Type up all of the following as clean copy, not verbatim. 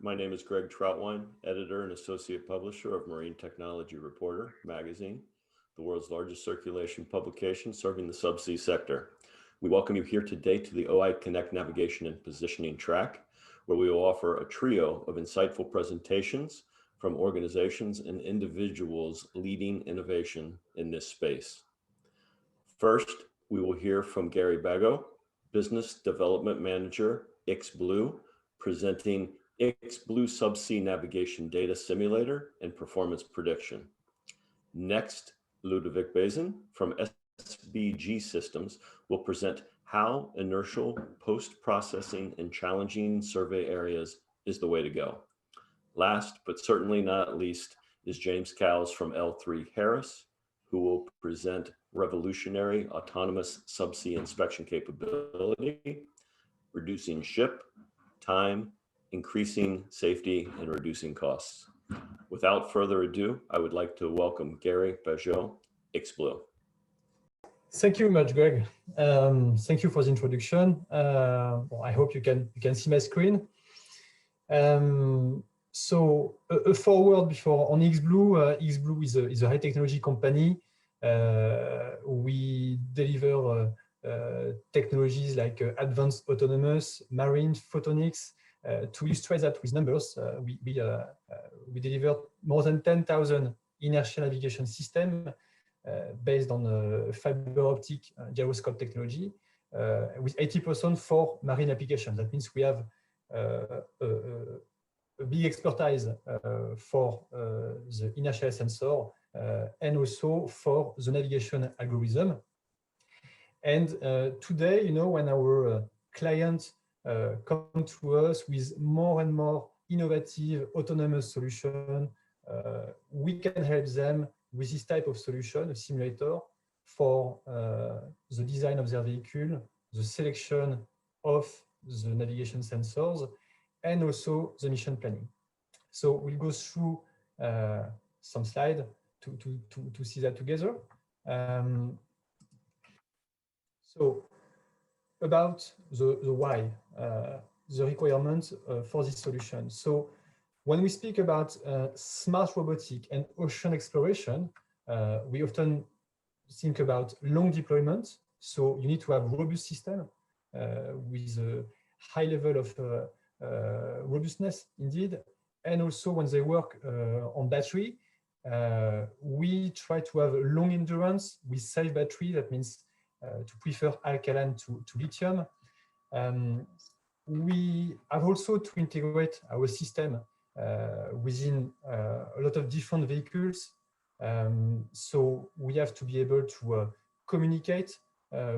My name is Greg Troutwine, editor and associate publisher of Marine Technology Reporter magazine, the world's largest circulation publication serving the subsea sector. We welcome you here today to the OI Connect Navigation and Positioning track, where we will offer a trio of insightful presentations from organizations and individuals leading innovation in this space. First, we will hear from Gary Bago, Business Development Manager, XBlue, presenting XBlue Subsea Navigation Data Simulator and Performance Prediction. Next, Ludovic Bazin from SVG Systems will present how inertial post-processing in challenging survey areas is the way to go. Last, but certainly not least, is James Cowles from L3 Harris, who will present revolutionary autonomous subsea inspection capability, reducing ship time, increasing safety, and reducing costs. Without further ado, I would like to welcome Gary Bago, XBlue. Thank you very much, Greg. Thank you for the introduction. I hope you can see my screen. So a forward before on XBlue. XBlue is a high technology company. We deliver technologies like advanced autonomous, marine photonics. To illustrate that with numbers, we delivered more than 10,000 inertial navigation systems based on fiber optic gyroscope technology, with 80% for marine applications. That means we have a big expertise for the inertial sensor and also for the navigation algorithm. And today, when our clients come to us with more and more innovative autonomous solution, we can help them with this type of solution, a simulator, for the design of their vehicle, the selection of the navigation sensors, and also the mission planning. So we'll go through some slides to see that together. So about the why, the requirements for this solution. So when we speak about smart robotic and ocean exploration, we often think about long deployment. So you need to have robust system with a high level of robustness indeed. And also when they work on battery, we try to have long endurance with safe battery. That means to prefer alkaline to lithium. We have also to integrate our system within a lot of different vehicles. So we have to be able to communicate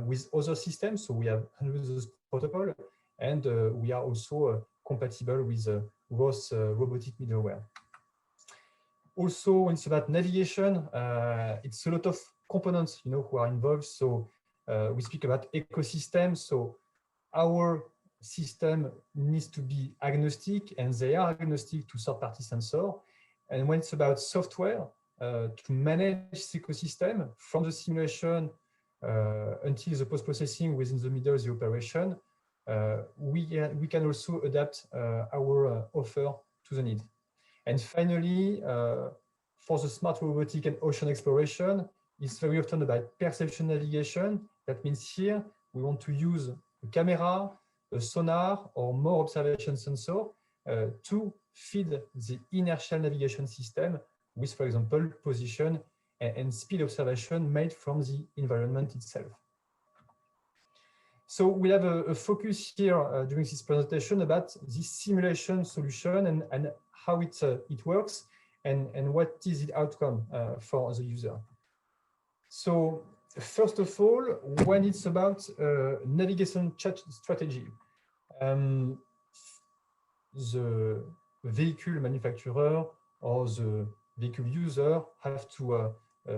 with other systems. So we have hundreds of protocols, and we are also compatible with ROS robotic middleware. Also, when it's about navigation, it's a lot of components, who are involved. So we speak about ecosystem. So our system needs to be agnostic, and they are agnostic to third-party sensor. And when it's about software, to manage this ecosystem from the simulation until the post-processing within the middle of the operation, we can also adapt our offer to the need. And finally, for the smart robotic and ocean exploration, it's very often about perception navigation. That means here we want to use a camera, a sonar, or more observation sensor to feed the inertial navigation system with, for example, position and speed observation made from the environment itself. So we have a focus here during this presentation about this simulation solution and how it works and what is the outcome for the user. So first of all, when it's about navigation strategy, the vehicle manufacturer or the vehicle user have to,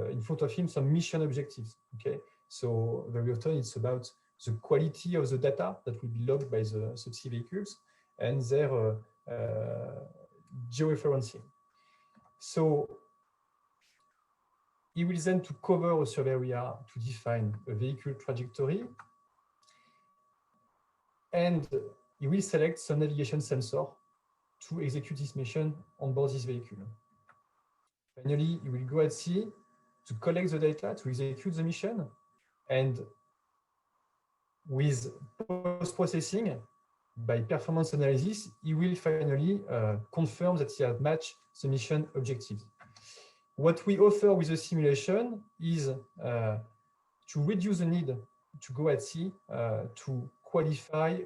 in front of him, some mission objectives. Okay, so very often it's about the quality of the data that will be logged by the subsea vehicles and their georeferencing. So he will then to cover a survey area to define a vehicle trajectory, and he will select some navigation sensor to execute this mission on board this vehicle. Finally, you will go at sea to collect the data, to execute the mission, and with post-processing, by performance analysis, he will finally confirm that he has matched the mission objectives. What we offer with the simulation is to reduce the need to go at sea, to qualify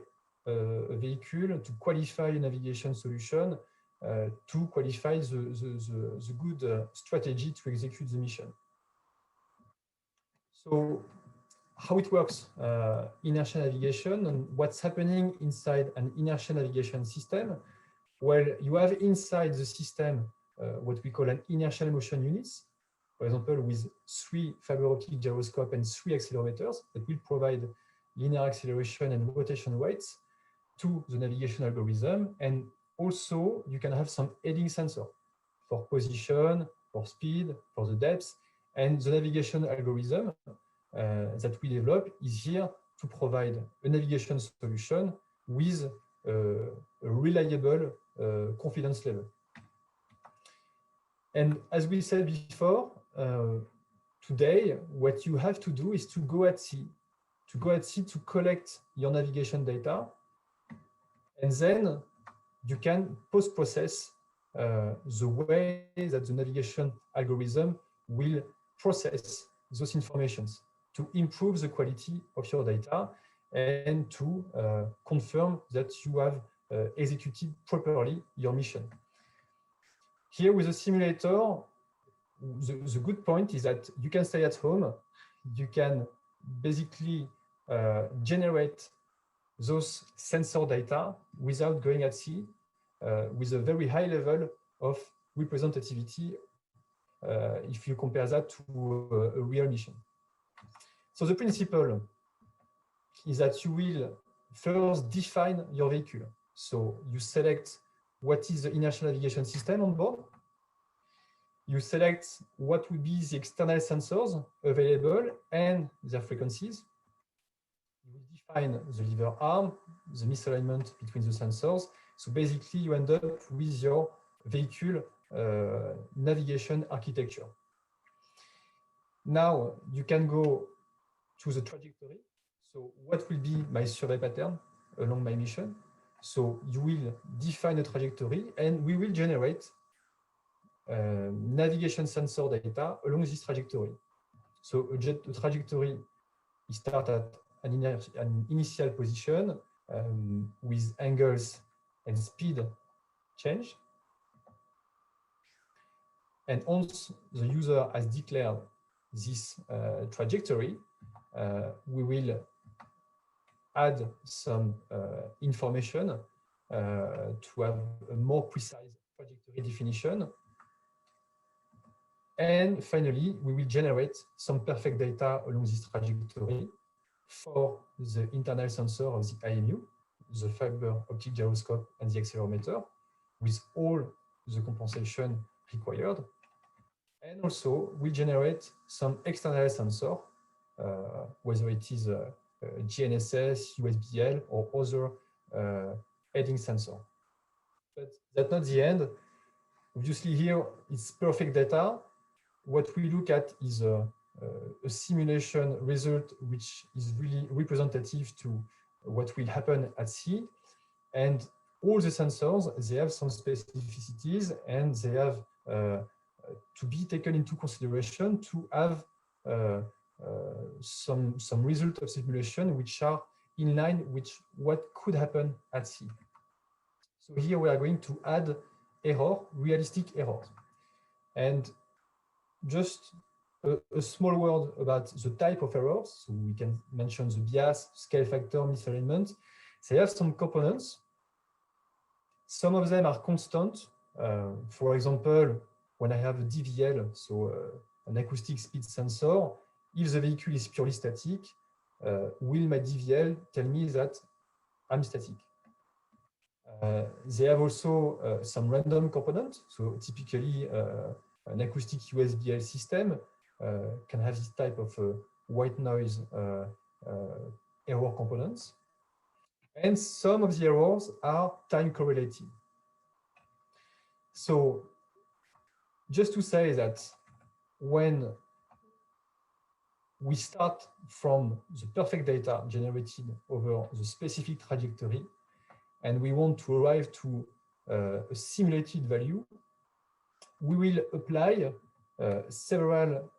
a vehicle, to qualify a navigation solution, to qualify the good strategy to execute the mission. So how it works, inertial navigation, and what's happening inside an inertial navigation system? Well, you have inside the system what we call an inertial motion units, for example, with 3 fiber optic gyroscopes and 3 accelerometers that will provide linear acceleration and rotation weights to the navigation algorithm. And also, you can have some aiding sensor for position, for speed, for the depth, and the navigation algorithm that we develop is here to provide a navigation solution with a reliable confidence level. And as we said before, today, what you have to do is to go at sea to collect your navigation data, and then you can post-process the way that the navigation algorithm will process those informations to improve the quality of your data and to confirm that you have executed properly your mission. Here with the simulator, the good point is that you can stay at home, you can basically generate those sensor data without going at sea with a very high level of representativity if you compare that to a real mission. So the principle is that you will first define your vehicle. So you select what is the inertial navigation system on board. You select what would be the external sensors available and their frequencies. You will define the lever arm, the misalignment between the sensors. So basically, you end up with your vehicle navigation architecture. Now you can go to the trajectory. So what will be my survey pattern along my mission? So you will define a trajectory and we will generate navigation sensor data along this trajectory. So a trajectory is start at an initial position with angles and speed change. And once the user has declared this trajectory, we will add some information to have a more precise trajectory definition. And finally, we will generate some perfect data along this trajectory for the internal sensor of the IMU, the fiber optic gyroscope and the accelerometer, with all the compensation required. And also, we generate some external sensor, whether it is GNSS, USBL, or other aiding sensor. But that's not the end. Obviously, here it's perfect data. What we look at is a simulation result which is really representative to what will happen at sea. And all the sensors, they have some specificities and they have to be taken into consideration to have some result of simulation which are in line with what could happen at sea. So here we are going to add realistic errors. And just a small word about the type of errors. So we can mention the bias, scale factor, misalignment. They have some components. Some of them are constant. For example, when I have a DVL, so an acoustic speed sensor, if the vehicle is purely static, will my DVL tell me that I'm static? They have also some random components. So typically, an acoustic USBL system can have this type of white noise error components. And some of the errors are time correlated. So just to say that when we start from the perfect data generated over the specific trajectory, and we want to arrive to a simulated value, we will apply several,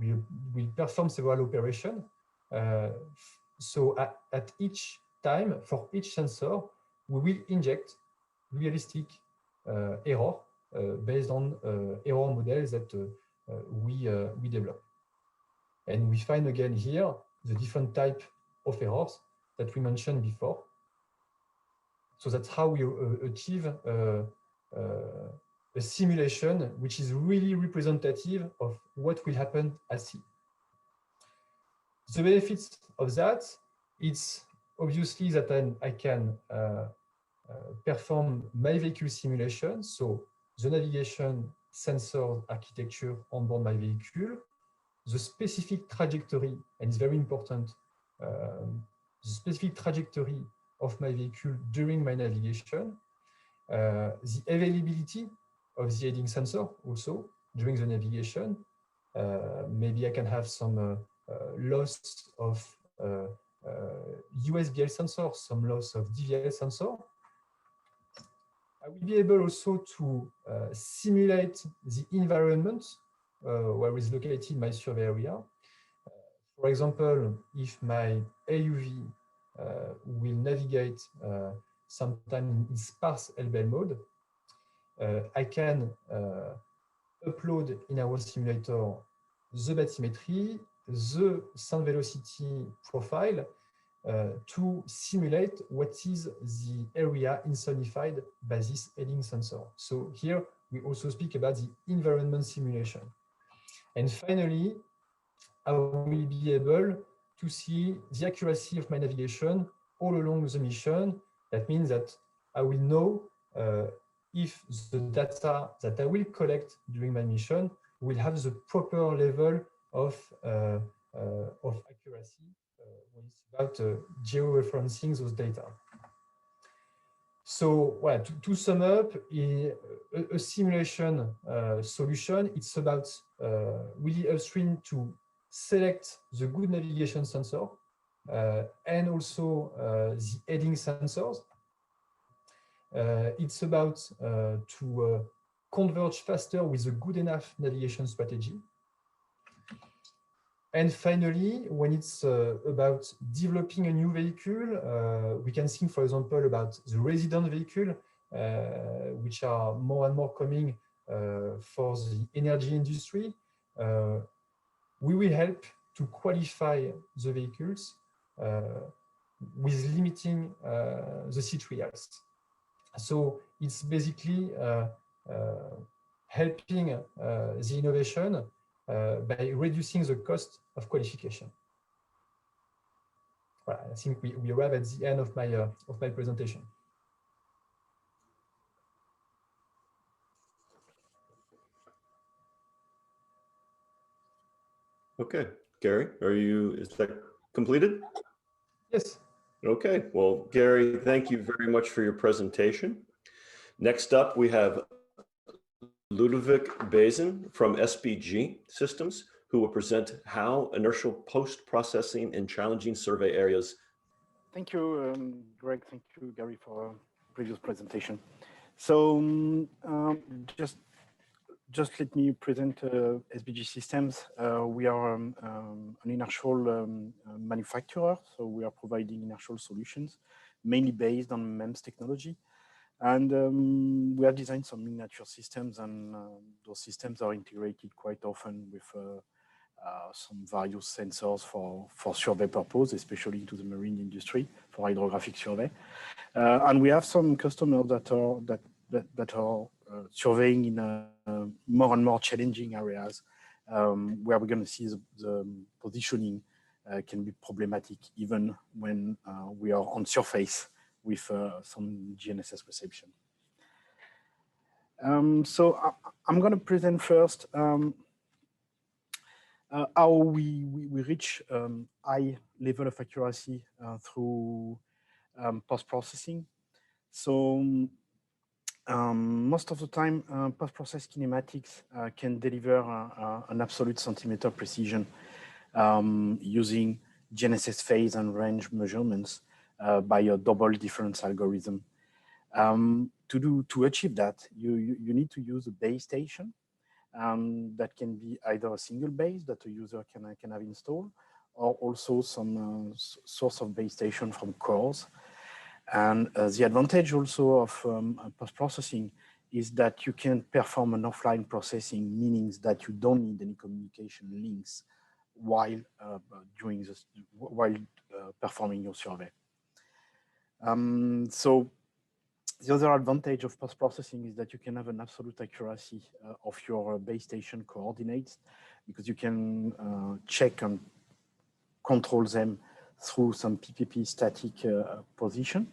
we'll perform several operations. So at each time, for each sensor, we will inject realistic error based on error models that we develop. And we find again here the different type of errors that we mentioned before. So that's how we achieve a simulation which is really representative of what will happen at sea. The benefits of that, it's obviously that I can perform my vehicle simulation, so the navigation sensor architecture on board my vehicle, the specific trajectory, and it's very important, the specific trajectory of my vehicle during my navigation, the availability of the heading sensor also during the navigation. Maybe I can have some loss of USBL sensor, some loss of DVL sensor. I will be able also to simulate the environment where is located my survey area. For example, if my AUV will navigate sometime in sparse LBL mode, I can upload in our simulator the bathymetry, the sound velocity profile to simulate what is the area insonified by this heading sensor. So here we also speak about the environment simulation. And finally, I will be able to see the accuracy of my navigation all along the mission. That means that I will know if the data that I will collect during my mission will have the proper level of accuracy when it's about georeferencing those data. So, well, to sum up, a simulation solution, it's about really upstream to select the good navigation sensor and also the heading sensors. It's about to converge faster with a good enough navigation strategy. And finally, when it's about developing a new vehicle, we can think, for example, about the resident vehicle, which are more and more coming for the energy industry. We will help to qualify the vehicles with limiting the sea trials. So it's basically helping the innovation by reducing the cost of qualification. Well, I think we arrive at the end of my presentation. Okay, Gary, is that completed? Yes. Okay, well, Gary, thank you very much for your presentation. Next up, we have Ludovic Bazin from SVG Systems, who will present how inertial post-processing in challenging survey areas. Thank you, Greg. Thank you, Gary, for a previous presentation. So just let me present SVG Systems. We are an inertial manufacturer, so we are providing inertial solutions, mainly based on MEMS technology. And we have designed some miniature systems, and those systems are integrated quite often with some various sensors for survey purpose, especially into the marine industry for hydrographic survey. And we have some customers that are surveying in more and more challenging areas where we're going to see the positioning can be problematic even when we are on surface with some GNSS reception. So I'm going to present first how we reach high level of accuracy through post-processing. So Most of the time, post-process kinematics can deliver an absolute centimeter precision using GNSS phase and range measurements by a double difference algorithm. To achieve that, you need to use a base station that can be either a single base that a user can have installed, or also some source of base station from cores. And the advantage also of post-processing is that you can perform an offline processing, meaning that you don't need any communication links while performing your survey. So the other advantage of post-processing is that you can have an absolute accuracy of your base station coordinates, because you can check and control them through some PPP static position.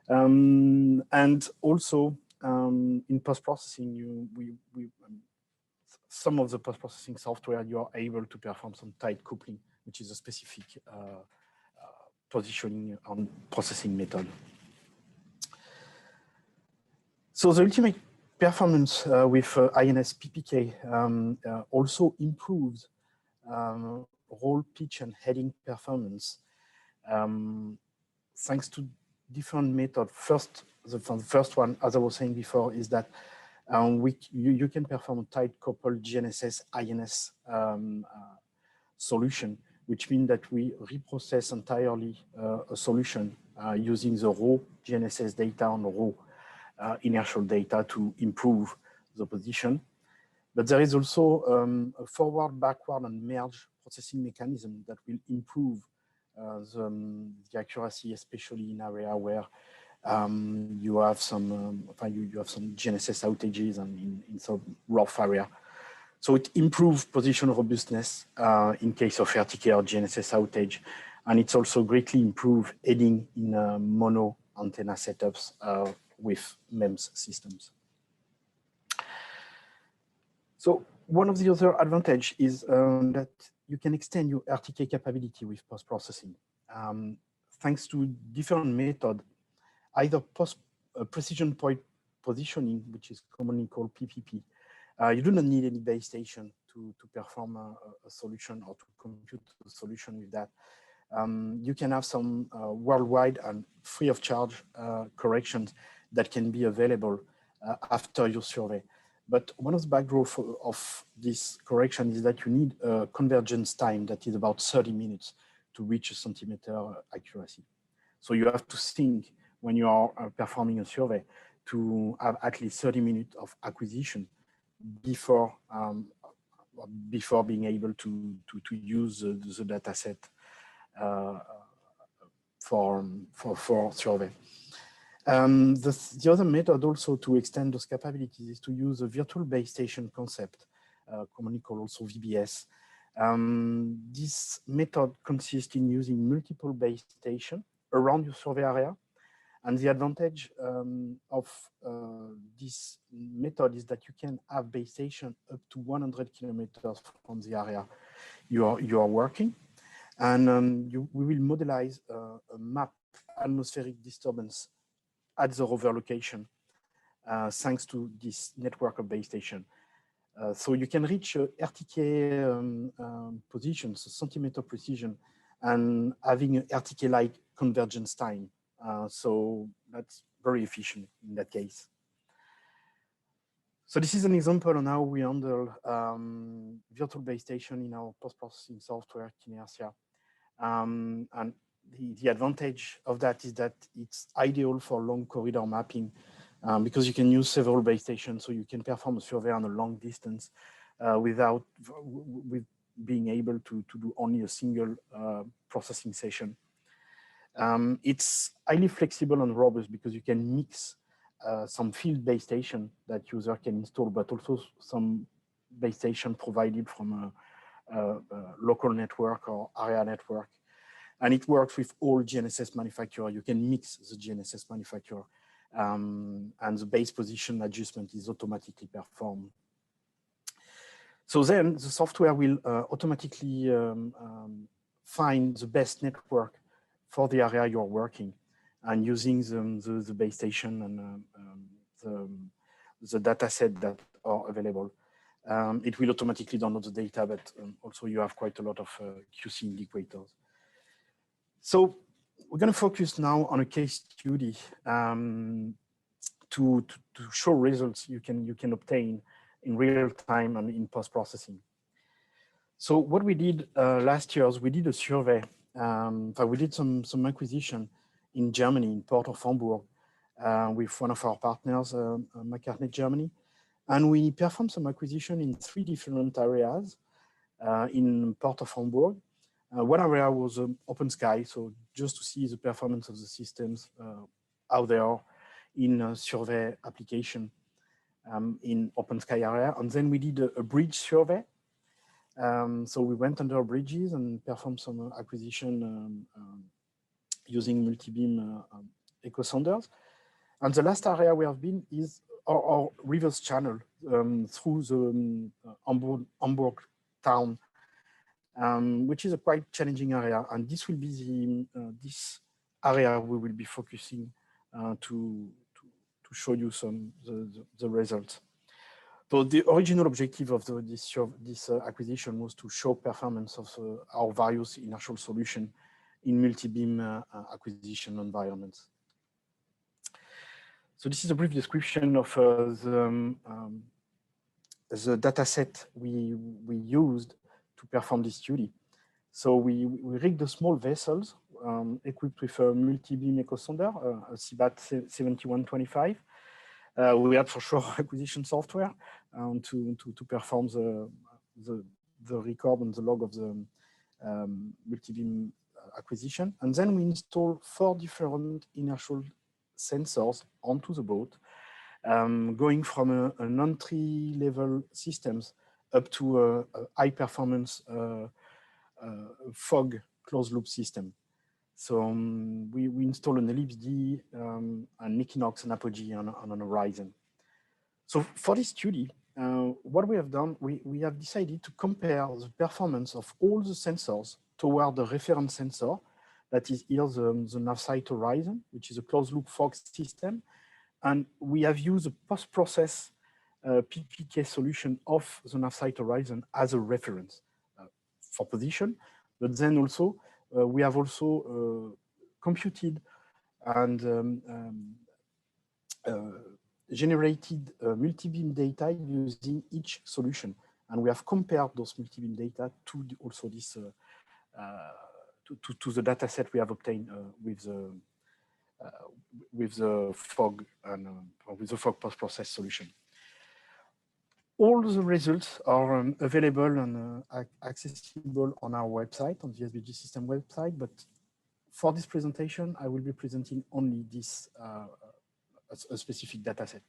And also in post-processing, some of the post-processing software, you are able to perform some tight coupling, which is a specific positioning on processing method. So the ultimate performance with INS PPK also improves roll, pitch, and heading performance thanks to different methods. The first one, as I was saying before, is that you can perform a tight coupled GNSS INS solution, which means that we reprocess entirely a solution using the raw GNSS data on the raw inertial data to improve the position. But there is also a forward, backward, and merge processing mechanism that will improve the accuracy, especially in area where you have some GNSS outages and in some rough area. So it improves position robustness in case of RTK or GNSS outage, and it's also greatly improved heading in mono antenna setups with MEMS systems. So one of the other advantages is that you can extend your RTK capability with post-processing. Thanks to different methods, either precision point positioning, which is commonly called PPP. You do not need any base station to perform a solution or to compute a solution with that. You can have some worldwide and free of charge corrections that can be available after your survey. But one of the backdrop of this correction is that you need a convergence time that is about 30 minutes to reach a centimeter accuracy. So you have to think when you are performing a survey to have at least 30 minutes of acquisition before being able to use the data set for survey. The other method also to extend those capabilities is to use a virtual base station concept, commonly called also VBS. This method consists in using multiple base stations around your survey area. And the advantage of this method is that you can have base station up to 100 kilometers from the area you are working. And we will modelize a map atmospheric disturbance at the rover location, thanks to this network of base station. So you can reach RTK positions, centimeter precision, and having an RTK-like convergence time. So that's very efficient in that case. So this is an example on how we handle virtual base station in our post-processing software, Kinesia. And the advantage of that is that it's ideal for long corridor mapping because you can use several base stations, so you can perform a survey on a long distance with being able to do only a single processing session. It's highly flexible and robust because you can mix some field base station that user can install, but also some base station provided from a local network or area network. And it works with all GNSS manufacturer. You can mix the GNSS manufacturer and the base position adjustment is automatically performed. So then the software will automatically find the best network for the area you're working and using the base station and the data set that are available. It will automatically download the data, but also you have quite a lot of QC indicators. So we're going to focus now on a case study to show results you can obtain in real time and in post-processing. So what we did last year is we did a survey. We did some acquisition in Germany, in Port of Hamburg, with one of our partners, McCartney Germany. And we performed some acquisition in 3 different areas in Port of Hamburg. One area was open sky, so just to see the performance of the systems out there in a survey application in open sky area. And then we did a bridge survey. So we went under bridges and performed some acquisition using multi-beam echo sounders. And the last area we have been is our reverse channel through the Hamburg town, which is a quite challenging area. And this will be this area we will be focusing to show you the results. So the original objective of this acquisition was to show performance of our various inertial solution in multi-beam acquisition environments. So this is a brief description of the data set we used to perform this study. So we rigged the small vessels equipped with a multi-beam echo sounder, a CBAT 7125. We had for sure acquisition software to perform the record and the log of the multi-beam acquisition. And then we installed 4 different inertial sensors onto the boat, going from an entry-level systems up to a high-performance fog closed-loop system. So we install an Ellipse D, an Equinox, an Apogee, and an Horizon. So for this study, what we have done, we have decided to compare the performance of all the sensors toward the reference sensor. That is here the nav-site Horizon, which is a closed-loop fog system. And we have used a post-process PPK solution of the nav-site Horizon as a reference for position. But then also, we have also computed and generated multi-beam data using each solution. And we have compared those multi-beam data to also this to the data set we have obtained with the fog and with the fog post-process solution. All the results are available and accessible on our website, on the SVG System website. But for this presentation, I will be presenting only this a specific data set.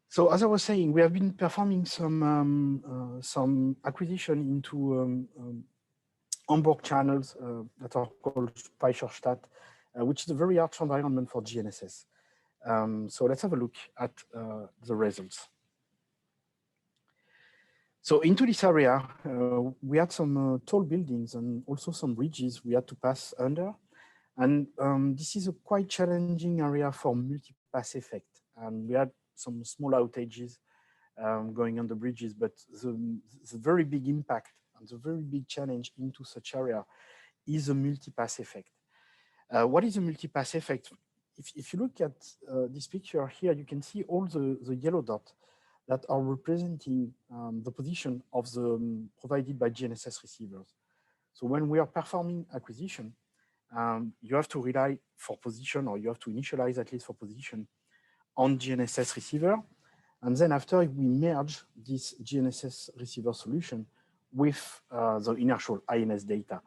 So as I was saying, we have been performing some acquisition into Hamburg channels that are called Speicherstadt, which is a very harsh environment for GNSS. So let's have a look at the results. So into this area, we had some tall buildings and also some bridges we had to pass under. And this is a quite challenging area for multipass effect. And we had some small outages going on the bridges, but the very big impact and the very big challenge into such area is a multipass effect. What is a multipass effect? If you look at this picture here, you can see all the yellow dots that are representing the position of the provided by GNSS receivers. So when we are performing acquisition, you have to rely for position, or you have to initialize at least for position on GNSS receiver. And then after we merge this GNSS receiver solution with the inertial INS data.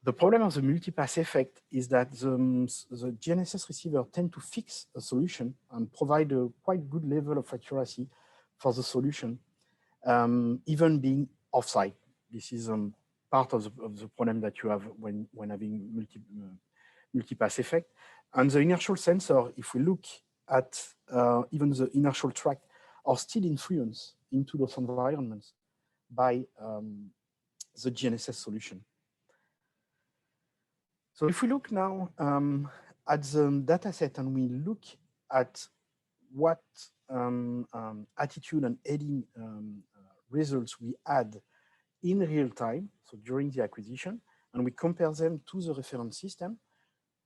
The problem of the multipass effect is that the GNSS receiver tend to fix a solution and provide a quite good level of accuracy for the solution, even being offsite. This is part of the problem that you have when having multipass effect. And the inertial sensor, if we look at even the inertial track, are still influenced into those environments by the GNSS solution. So if we look now at the data set and we look at what attitude and heading results we add in real time, so during the acquisition, and we compare them to the reference system,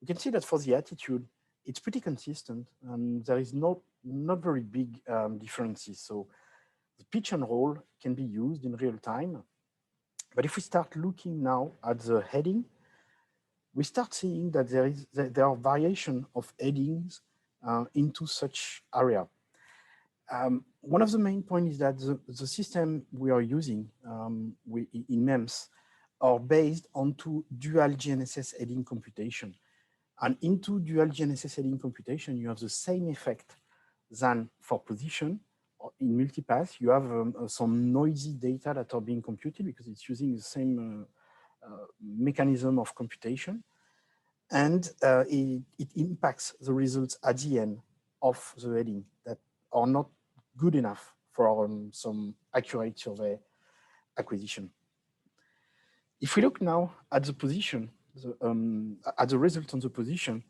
we can see that for the attitude, it's pretty consistent and there is not very big differences. So the pitch and roll can be used in real time. But if we start looking now at the heading, we start seeing that there are variation of headings into such area. One of the main points is that the system we are using in MEMS are based onto dual GNSS heading computation. And into dual GNSS heading computation, you have the same effect than for position. In Multipass, you have some noisy data that are being computed because it's using the same mechanism of computation. And it impacts the results at the end of the heading that are not good enough for some accurate survey acquisition. If we look now at the position, at the result on the position,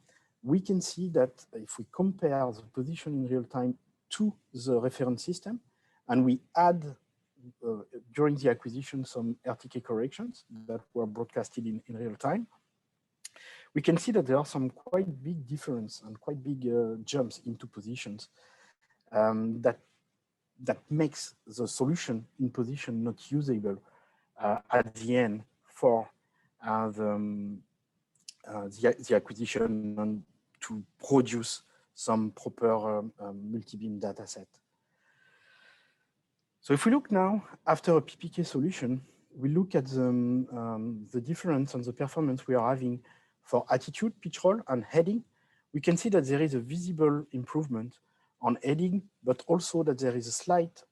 we can see that if we compare the position in real time to the reference system, and we add during the acquisition some RTK corrections that were broadcasted in real time, we can see that there are some quite big difference and quite big jumps into positions that makes the solution in position not usable at the end for the acquisition and to produce some proper multi-beam data set. So if we look now after a PPK solution, we look at the difference and the performance we are having for attitude, pitch roll, and heading. We can see that there is a visible improvement on heading, but also that there is a slight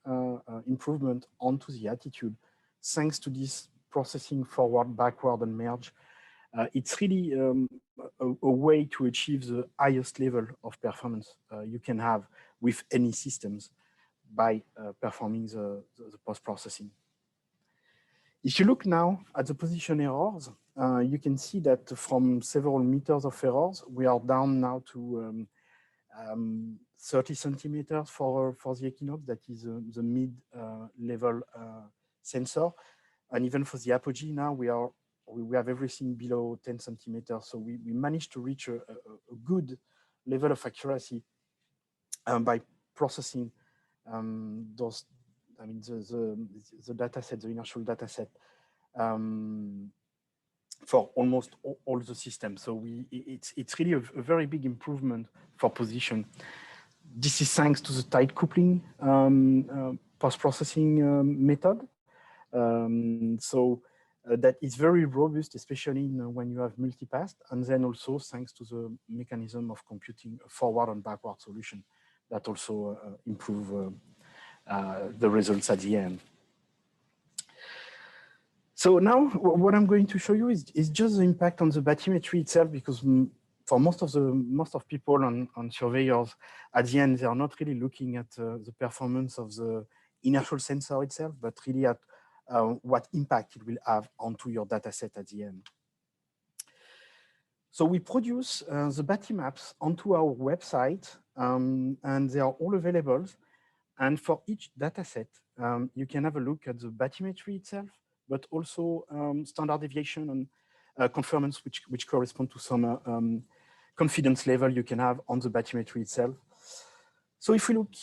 improvement onto the attitude, thanks to this processing forward, backward, and merge. It's really a way to achieve the highest level of performance you can have with any systems by performing the post-processing. If you look now at the position errors, you can see that from several meters of errors, we are down now to 30 centimeters for the Equinox, that is the mid-level sensor. And even for the Apogee now, we have everything below 10 centimeters. So we managed to reach a good level of accuracy by processing those, I mean, the data set, the inertial data set for almost all the systems. So it's really a very big improvement for position. This is thanks to the tight coupling post-processing method. That is very robust, especially when you have multipass, and then also thanks to the mechanism of computing a forward and backward solution that also improve the results at the end. So now what I'm going to show you is just the impact on the bathymetry itself, because for most of people and surveyors, at the end, they are not really looking at the performance of the inertial sensor itself, but really at what impact it will have onto your data set at the end. So we produce the bathy maps onto our website, and they are all available. And for each data set, you can have a look at the bathymetry itself, but also standard deviation and conformance, which correspond to some confidence level you can have on the bathymetry itself. So if we look,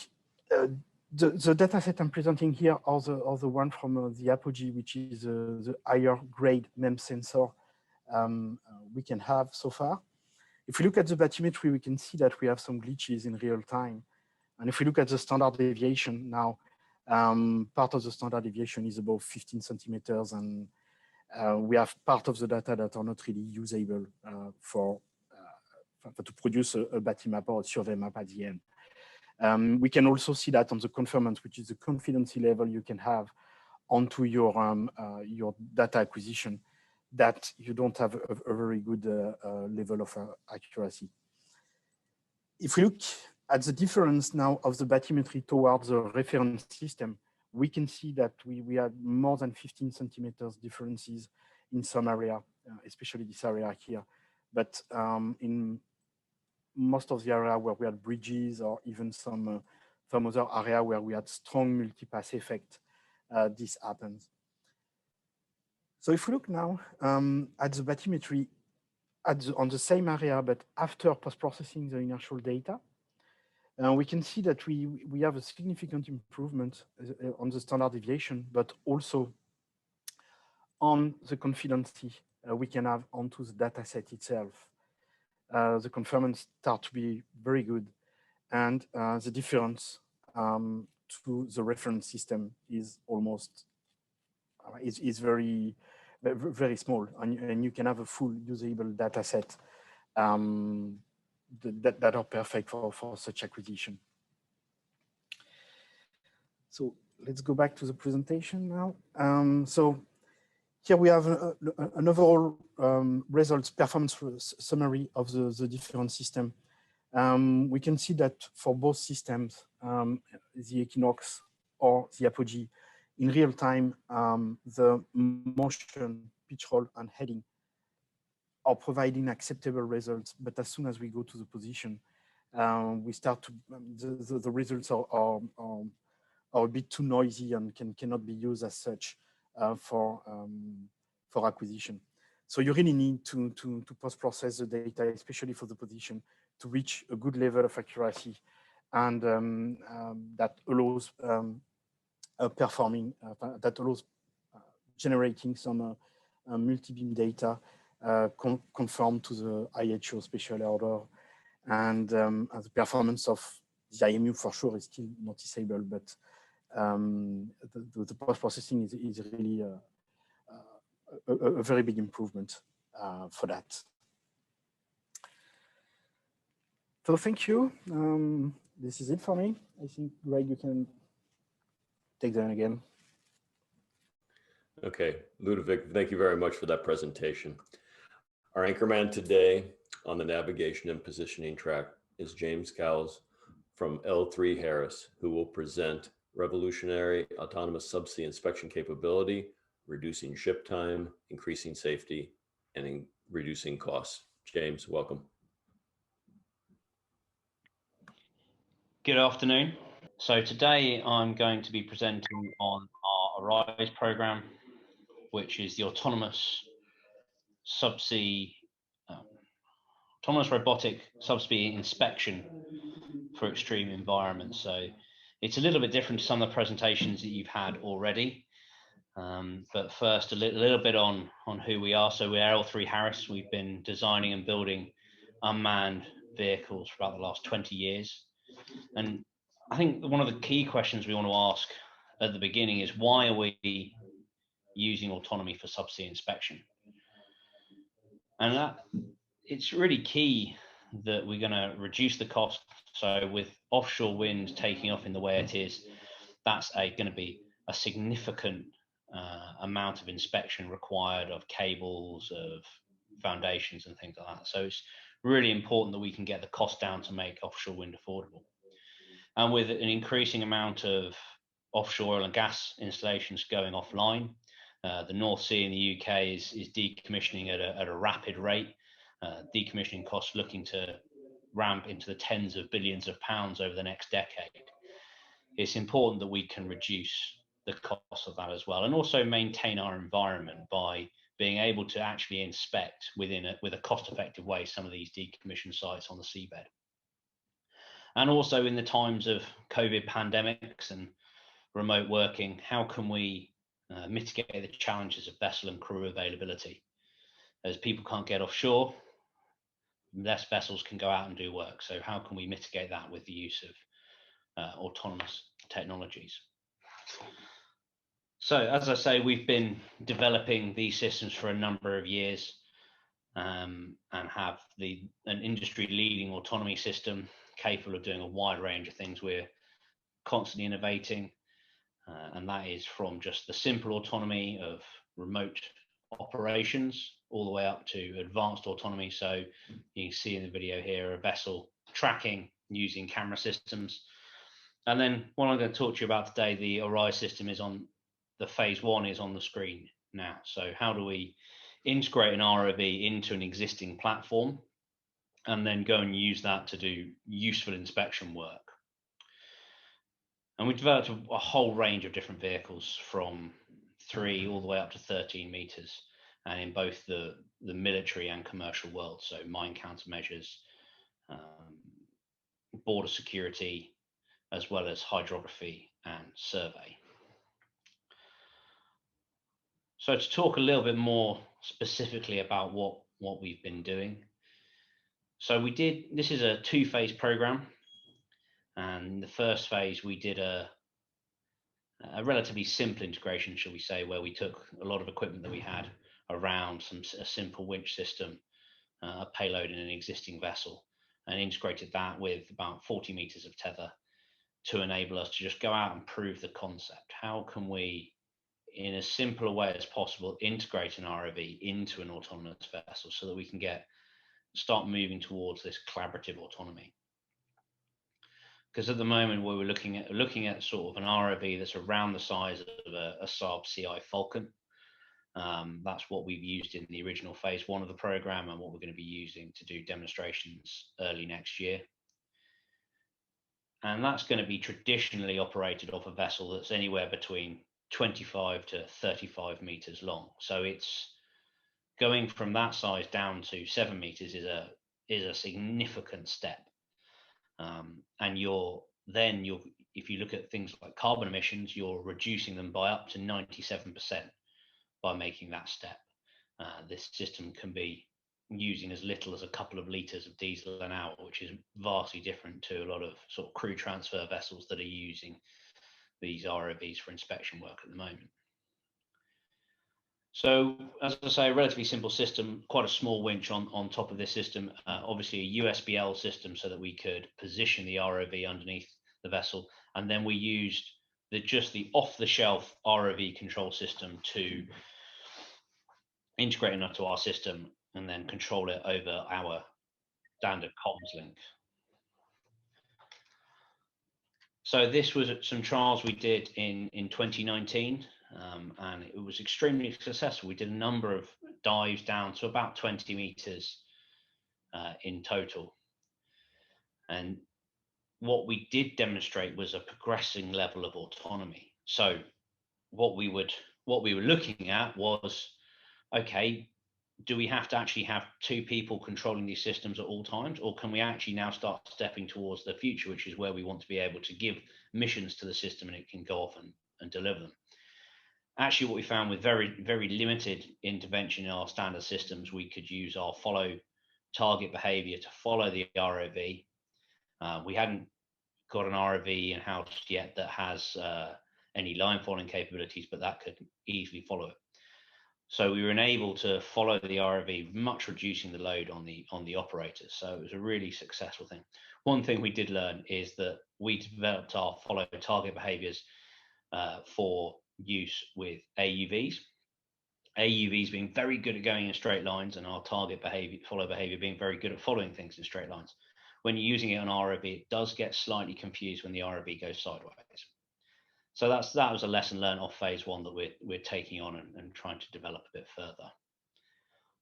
the data set I'm presenting here are the one from the Apogee, which is the higher grade MEMS sensor we can have so far. If we look at the bathymetry, we can see that we have some glitches in real time. And if we look at the standard deviation now, part of the standard deviation is above 15 centimeters, and we have part of the data that are not really usable to produce a bathy map or a survey map at the end. We can also see that on the conformance, which is the confidence level you can have onto your data acquisition, that you don't have a very good level of accuracy. If we look at the difference now of the bathymetry towards the reference system, we can see that we had more than 15 centimeters differences in some area, especially this area here. But in most of the area where we had bridges or even some other area where we had strong multipass effect, this happens. So if we look now at the bathymetry on the same area, but after post-processing the inertial data, we can see that we have a significant improvement on the standard deviation, but also on the confidence we can have onto the data set itself. The conformance start to be very good, and the difference to the reference system is almost is very small, and you can have a full usable data set that are perfect for such acquisition. So let's go back to the presentation now. So here we have an overall results performance summary of the different system. We can see that for both systems, the Equinox or the Apogee, in real time, the motion, pitch roll, and heading are providing acceptable results. But as soon as we go to the position, we start to the results are a bit too noisy and cannot be used as such for acquisition. So you really need to post-process the data, especially for the position, to reach a good level of accuracy, and that allows generating some multi-beam data conform to the IHO special order, and the performance of the IMU for sure is still noticeable, but the post-processing is really a very big improvement for that. So thank you. This is it for me. I think, Greg, you can take that again. Okay, Ludovic, thank you very much for that presentation. Our anchorman today on the navigation and positioning track is James Cowles from L3 Harris, who will present revolutionary autonomous subsea inspection capability, reducing ship time, increasing safety, and reducing costs. James, welcome. Good afternoon. So today I'm going to be presenting on our ARISE program, which is the autonomous robotic subsea inspection for extreme environments. So it's a little bit different to some of the presentations that you've had already. But first, a little bit on who we are. So we're L3 Harris. We've been designing and building unmanned vehicles for about the last 20 years. And I think one of the key questions we want to ask at the beginning is, why are we using autonomy for subsea inspection? And that it's really key that we're going to reduce the cost. So with offshore wind taking off in the way it is, that's going to be a significant amount of inspection required of cables, of foundations and things like that. So it's really important that we can get the cost down to make offshore wind affordable. And with an increasing amount of offshore oil and gas installations going offline, the North Sea in the UK is decommissioning at a rapid rate. Decommissioning costs looking to ramp into the tens of billions of pounds over the next decade. It's important that we can reduce the cost of that as well, and also maintain our environment by being able to actually inspect with a cost-effective way some of these decommissioned sites on the seabed. And also in the times of COVID pandemics and remote working, how can we mitigate the challenges of vessel and crew availability? As people can't get offshore, less vessels can go out and do work. So how can we mitigate that with the use of autonomous technologies? So as I say, we've been developing these systems for a number of years and have an industry-leading autonomy system capable of doing a wide range of things. We're constantly innovating, and that is from just the simple autonomy of remote operations all the way up to advanced autonomy. So you can see in the video here a vessel tracking using camera systems. And then what I'm going to talk to you about today, the ARISE system, is on the phase 1 is on the screen now. So how do we integrate an ROV into an existing platform and then go and use that to do useful inspection work. And we developed a whole range of different vehicles from 3 all the way up to 13 meters, and in both the military and commercial world. So mine countermeasures, border security, as well as hydrography and survey. So to talk a little bit more specifically about what we've been doing. So this is a 2-phase program. And the first phase, we did a relatively simple integration, shall we say, where we took a lot of equipment that we had around a simple winch system, a payload in an existing vessel, and integrated that with about 40 meters of tether to enable us to just go out and prove the concept. How can we, in as simple a way as possible, integrate an ROV into an autonomous vessel so that we can start moving towards this collaborative autonomy? Because at the moment, we were looking at sort of an ROV that's around the size of a Saab CI Falcon. That's what we've used in the original phase 1 of the program, and what we're going to be using to do demonstrations early next year. And that's going to be traditionally operated off a vessel that's anywhere between 25 to 35 meters long. So it's going from that size down to 7 meters is a significant step. And if you look at things like carbon emissions, you're reducing them by up to 97% by making that step. This system can be using as little as a couple of liters of diesel an hour, which is vastly different to a lot of sort of crew transfer vessels that are using these ROVs for inspection work at the moment. So, as I say, a relatively simple system, quite a small winch on top of this system, obviously a USBL system so that we could position the ROV underneath the vessel. And then we used just the off-the-shelf ROV control system to integrate it into our system and then control it over our standard comms link. So this was some trials we did in 2019. And it was extremely successful. We did a number of dives down to about 20 meters in total. And what we did demonstrate was a progressing level of autonomy. So what we were looking at was, okay, do we have to actually have 2 people controlling these systems at all times, or can we actually now start stepping towards the future, which is where we want to be able to give missions to the system and it can go off and deliver them? Actually, what we found with very, very limited intervention in our standard systems, we could use our follow target behavior to follow the ROV. We hadn't got an ROV in-house yet that has any line following capabilities, but that could easily follow it. So we were able to follow the ROV, much reducing the load on the operators. So it was a really successful thing. One thing we did learn is that we developed our follow target behaviors for use with AUVs. AUVs being very good at going in straight lines, and our target behavior, follow behavior, being very good at following things in straight lines. When you're using it on ROV, it does get slightly confused when the ROV goes sideways. So that was a lesson learned off phase 1 that we're taking on and trying to develop a bit further.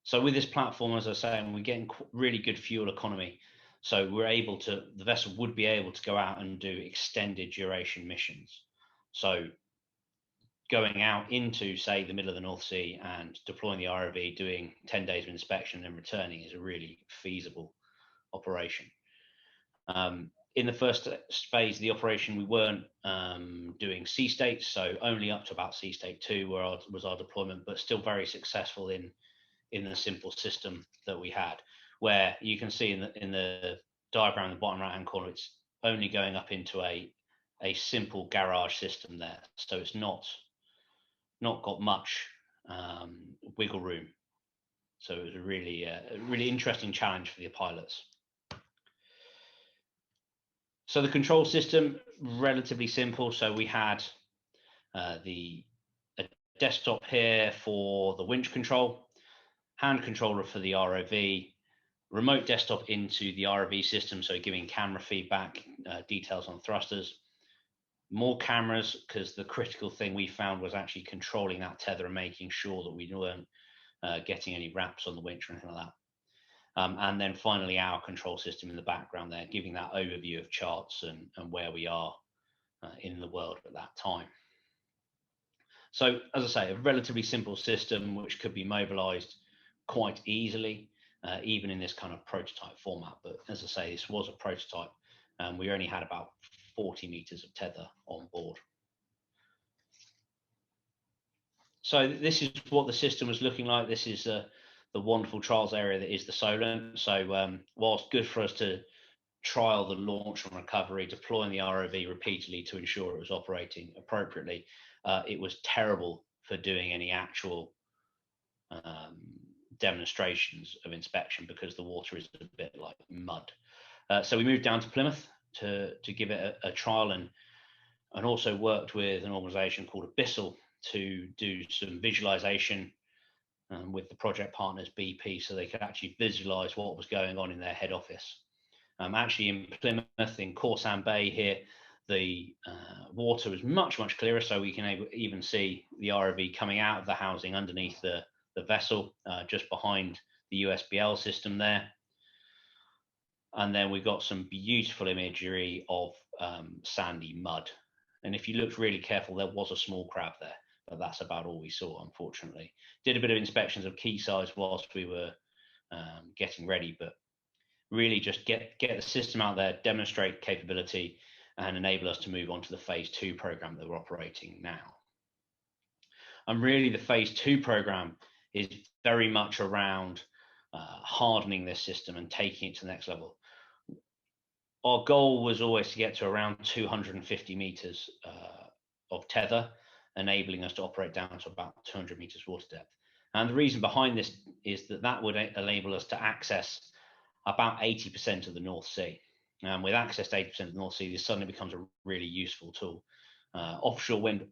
So with this platform, as I say, we're getting really good fuel economy. So the vessel would be able to go out and do extended duration missions. So going out into, say, the middle of the North Sea and deploying the ROV, doing 10 days of inspection and returning is a really feasible operation. In the first phase of the operation, we weren't doing sea states, so only up to about sea state 2 was our deployment, but still very successful in the simple system that we had, where you can see in the diagram in the bottom right-hand corner, it's only going up into a simple garage system there, so it's not got much wiggle room. So it was a really interesting challenge for the pilots. So the control system, relatively simple. So we had a desktop here for the winch control, hand controller for the ROV, remote desktop into the ROV system, so giving camera feedback, details on thrusters, more cameras, because the critical thing we found was actually controlling that tether and making sure that we weren't getting any wraps on the winch or anything like that. And then finally our control system in the background there, giving that overview of charts and where we are in the world at that time. So as I say, a relatively simple system which could be mobilized quite easily, even in this kind of prototype format. But as I say, this was a prototype, and we only had about 40 meters of tether on board. So this is what the system was looking like. This is the wonderful trials area that is the Solent. So whilst good for us to trial the launch and recovery, deploying the ROV repeatedly to ensure it was operating appropriately, it was terrible for doing any actual demonstrations of inspection because the water is a bit like mud. So we moved down to Plymouth to give it a trial, and also worked with an organization called Abyssal to do some visualization with the project partners BP, so they could actually visualize what was going on in their head office. Actually in Plymouth, in Corsan Bay here, the water was much clearer, so we can even see the ROV coming out of the housing underneath the vessel, just behind the USBL system there. And then we got some beautiful imagery of sandy mud. And if you looked really careful, there was a small crab there, but that's about all we saw, unfortunately. Did a bit of inspections of quaysides whilst we were getting ready, but really just get the system out there, demonstrate capability, and enable us to move on to the phase 2 program that we're operating now. And really the phase 2 program is very much around hardening this system and taking it to the next level. Our goal was always to get to around 250 meters of tether, enabling us to operate down to about 200 meters water depth. And the reason behind this is that would enable us to access about 80% of the North Sea. And with access to 80% of the North Sea, this suddenly becomes a really useful tool. Offshore wind,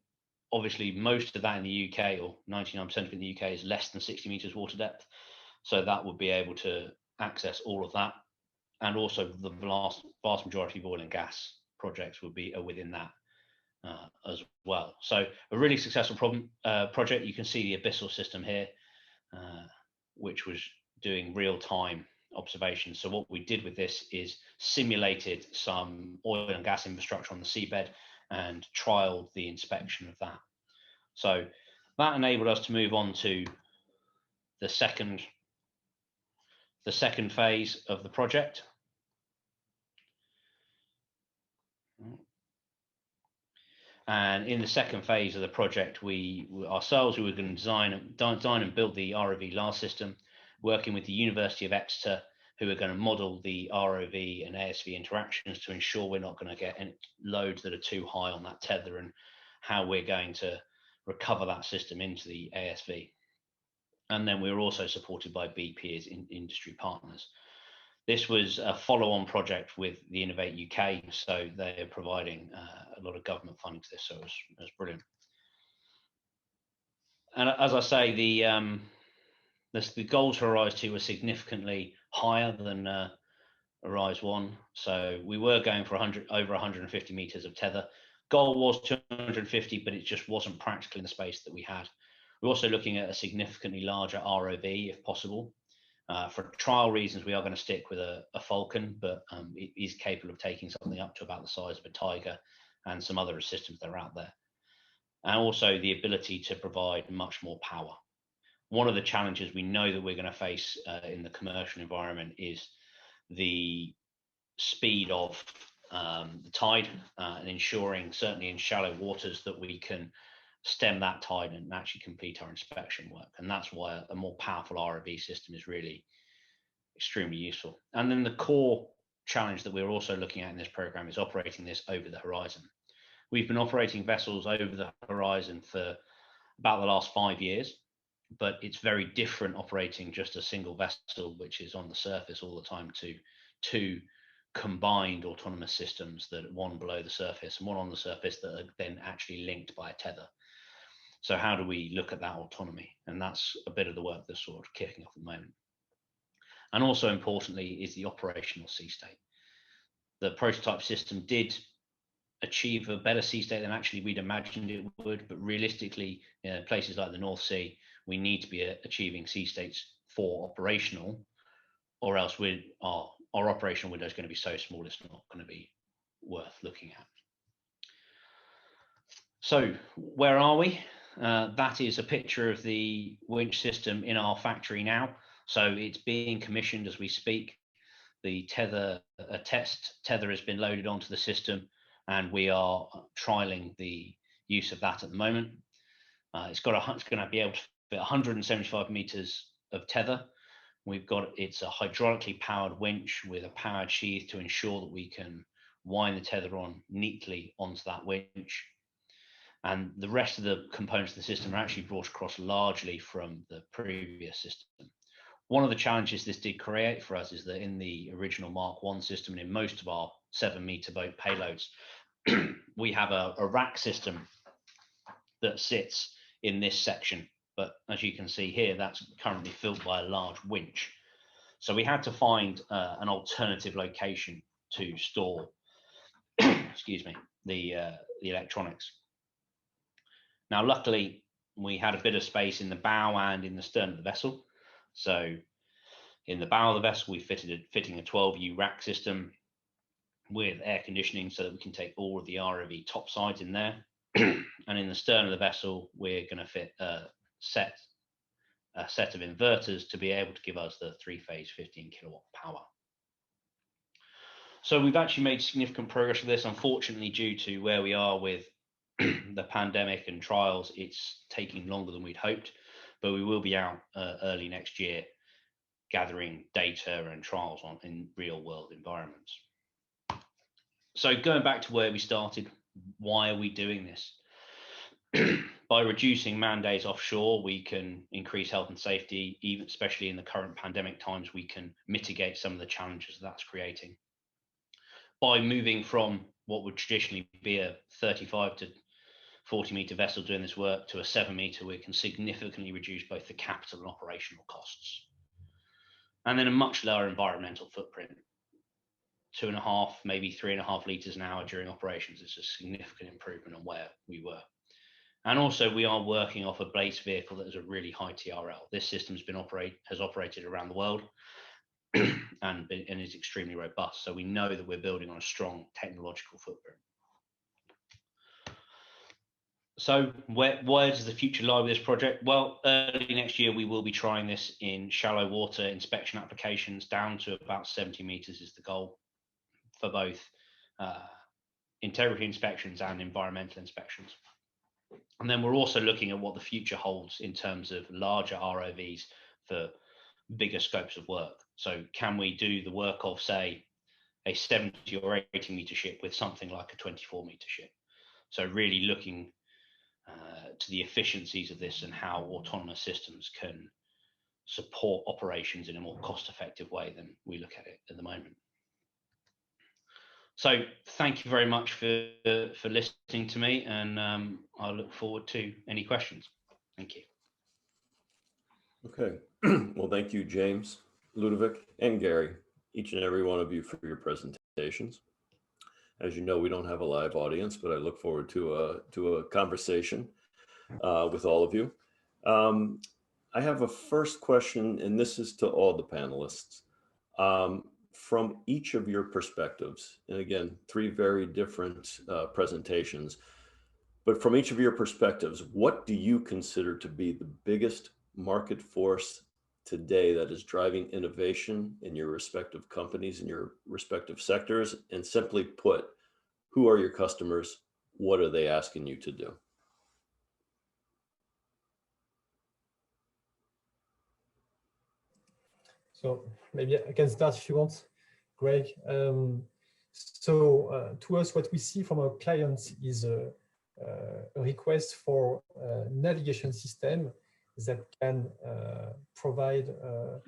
obviously most of that in the UK, or 99% of it in the UK, is less than 60 meters water depth. So that would be able to access all of that. And also the vast majority of oil and gas projects would be within that as well. So a really successful project. You can see the Abyssal system here, which was doing real-time observations. So what we did with this is simulated some oil and gas infrastructure on the seabed and trialed the inspection of that. So that enabled us to move on to the second phase of the project. And in the second phase of the project, we were going to design and build the ROV LAR system, working with the University of Exeter, who are going to model the ROV and ASV interactions to ensure we're not going to get any loads that are too high on that tether, and how we're going to recover that system into the ASV. And then we were also supported by BP as industry partners. This was a follow-on project with the Innovate UK, so they're providing a lot of government funding to this, so it was brilliant. And as I say, the goals for Arise 2 were significantly higher than Arise 1, so we were going for over 150 meters of tether. Goal was 250, but it just wasn't practical in the space that we had. We're also looking at a significantly larger ROV if possible. For trial reasons, we are going to stick with a Falcon, but it is capable of taking something up to about the size of a Tiger and some other systems that are out there. And also the ability to provide much more power. One of the challenges we know that we're going to face in the commercial environment is the speed of the tide and ensuring, certainly in shallow waters, that we can stem that tide and actually complete our inspection work. And that's why a more powerful ROV system is really extremely useful. And then the core challenge that we're also looking at in this program is operating this over the horizon. We've been operating vessels over the horizon for about the last 5 years, but it's very different operating just a single vessel, which is on the surface all the time, to two combined autonomous systems, that one below the surface and one on the surface, that are then actually linked by a tether. So how do we look at that autonomy? And that's a bit of the work that's sort of kicking off at the moment. And also importantly is the operational sea state. The prototype system did achieve a better sea state than actually we'd imagined it would, but realistically, places like the North Sea, we need to be achieving sea states for operational or else our operational window is going to be so small it's not going to be worth looking at. So where are we? That is a picture of the winch system in our factory now. So it's being commissioned as we speak. The Tether Test tether has been loaded onto the system, and we are trialing the use of that at the moment. It's going to be able to fit 175 meters of tether. It's a hydraulically powered winch with a powered sheath to ensure that we can wind the tether on neatly onto that winch. And the rest of the components of the system are actually brought across largely from the previous system. One of the challenges this did create for us is that in the original Mark I system and in most of our 7-meter boat payloads, we have a rack system that sits in this section. But as you can see here, that's currently filled by a large winch. So we had to find an alternative location to store, excuse me, the electronics. Now, luckily, we had a bit of space in the bow and in the stern of the vessel. So in the bow of the vessel, we fitting a 12U rack system with air conditioning so that we can take all of the ROV topsides in there. And in the stern of the vessel, we're going to fit a set of inverters to be able to give us the 3-phase 15 kilowatt power. So we've actually made significant progress with this. Unfortunately, due to where we are with the pandemic and trials, it's taking longer than we'd hoped, but we will be out early next year gathering data and trials in real world environments. So going back to where we started, why are we doing this? By reducing man days offshore, we can increase health and safety, even especially in the current pandemic times, we can mitigate some of the challenges that's creating. By moving from what would traditionally be a 35 to 40 meter vessel doing this work to a 7 meter, we can significantly reduce both the capital and operational costs. And then a much lower environmental footprint. 2.5, maybe 3.5 liters an hour during operations is a significant improvement on where we were. And also we are working off a base vehicle that has a really high TRL. This system's has operated around the world and is extremely robust. So we know that we're building on a strong technological footprint. So where does the future lie with this project? Well, early next year, we will be trying this in shallow water inspection applications. Down to about 70 meters is the goal for both integrity inspections and environmental inspections. And then we're also looking at what the future holds in terms of larger ROVs for bigger scopes of work. So can we do the work of, say, a 70 or 80 meter ship with something like a 24 meter ship? So really looking to the efficiencies of this and how autonomous systems can support operations in a more cost-effective way than we look at it at the moment. So thank you very much for listening to me, and I look forward to any questions. Thank you. Okay. Well, thank you, James, Ludovic, and Gary, each and every one of you for your presentations. As you know, we don't have a live audience, but I look forward to a conversation with all of you. I have a first question, and this is to all the panelists. From each of your perspectives, and again, 3 very different presentations, but from each of your perspectives, what do you consider to be the biggest market force today that is driving innovation in your respective companies, in your respective sectors? And simply put, who are your customers? What are they asking you to do? So maybe I can start if you want, Greg. To us, what we see from our clients is a request for a navigation system that can provide a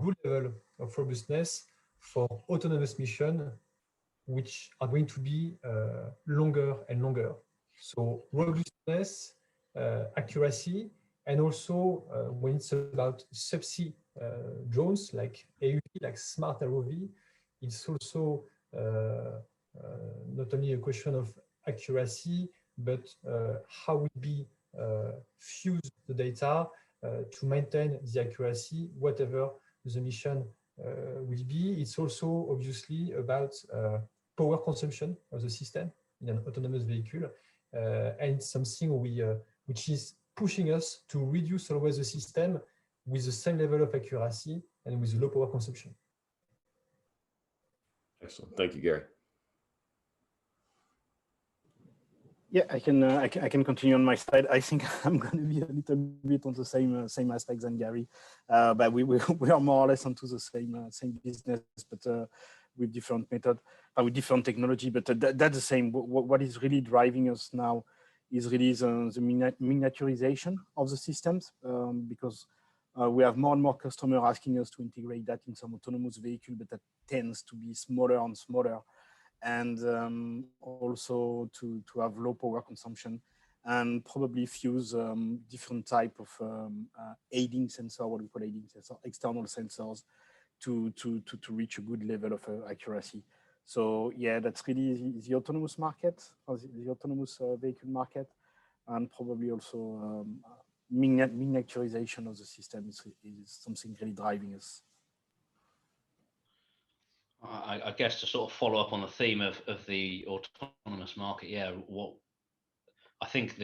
good level of robustness for autonomous missions, which are going to be longer and longer. So robustness, accuracy, and also when it's about subsea drones like AUV, like smart ROV, it's also not only a question of accuracy, but how we fuse the data to maintain the accuracy, whatever the mission will be. It's also obviously about power consumption of the system in an autonomous vehicle, and it's something which is pushing us to reduce always the system with the same level of accuracy and with low power consumption. Excellent. Thank you, Gary. Yeah, I can continue on my side. I think I'm going to be a little bit on the same aspects than Gary, but we are more or less onto the same business, but with different method, with different technology. But that's the same. What is really driving us now is really the miniaturization of the systems, because we have more and more customers asking us to integrate that in some autonomous vehicle, but that tends to be smaller and smaller. And also to have low power consumption, and probably fuse different type of aiding sensor, what we call aiding sensor, external sensors, to reach a good level of accuracy. So yeah, that's really the autonomous market, or the autonomous vehicle market, and probably also miniaturization of the system is something really driving us. I guess to sort of follow up on the theme of the autonomous market, yeah, what I think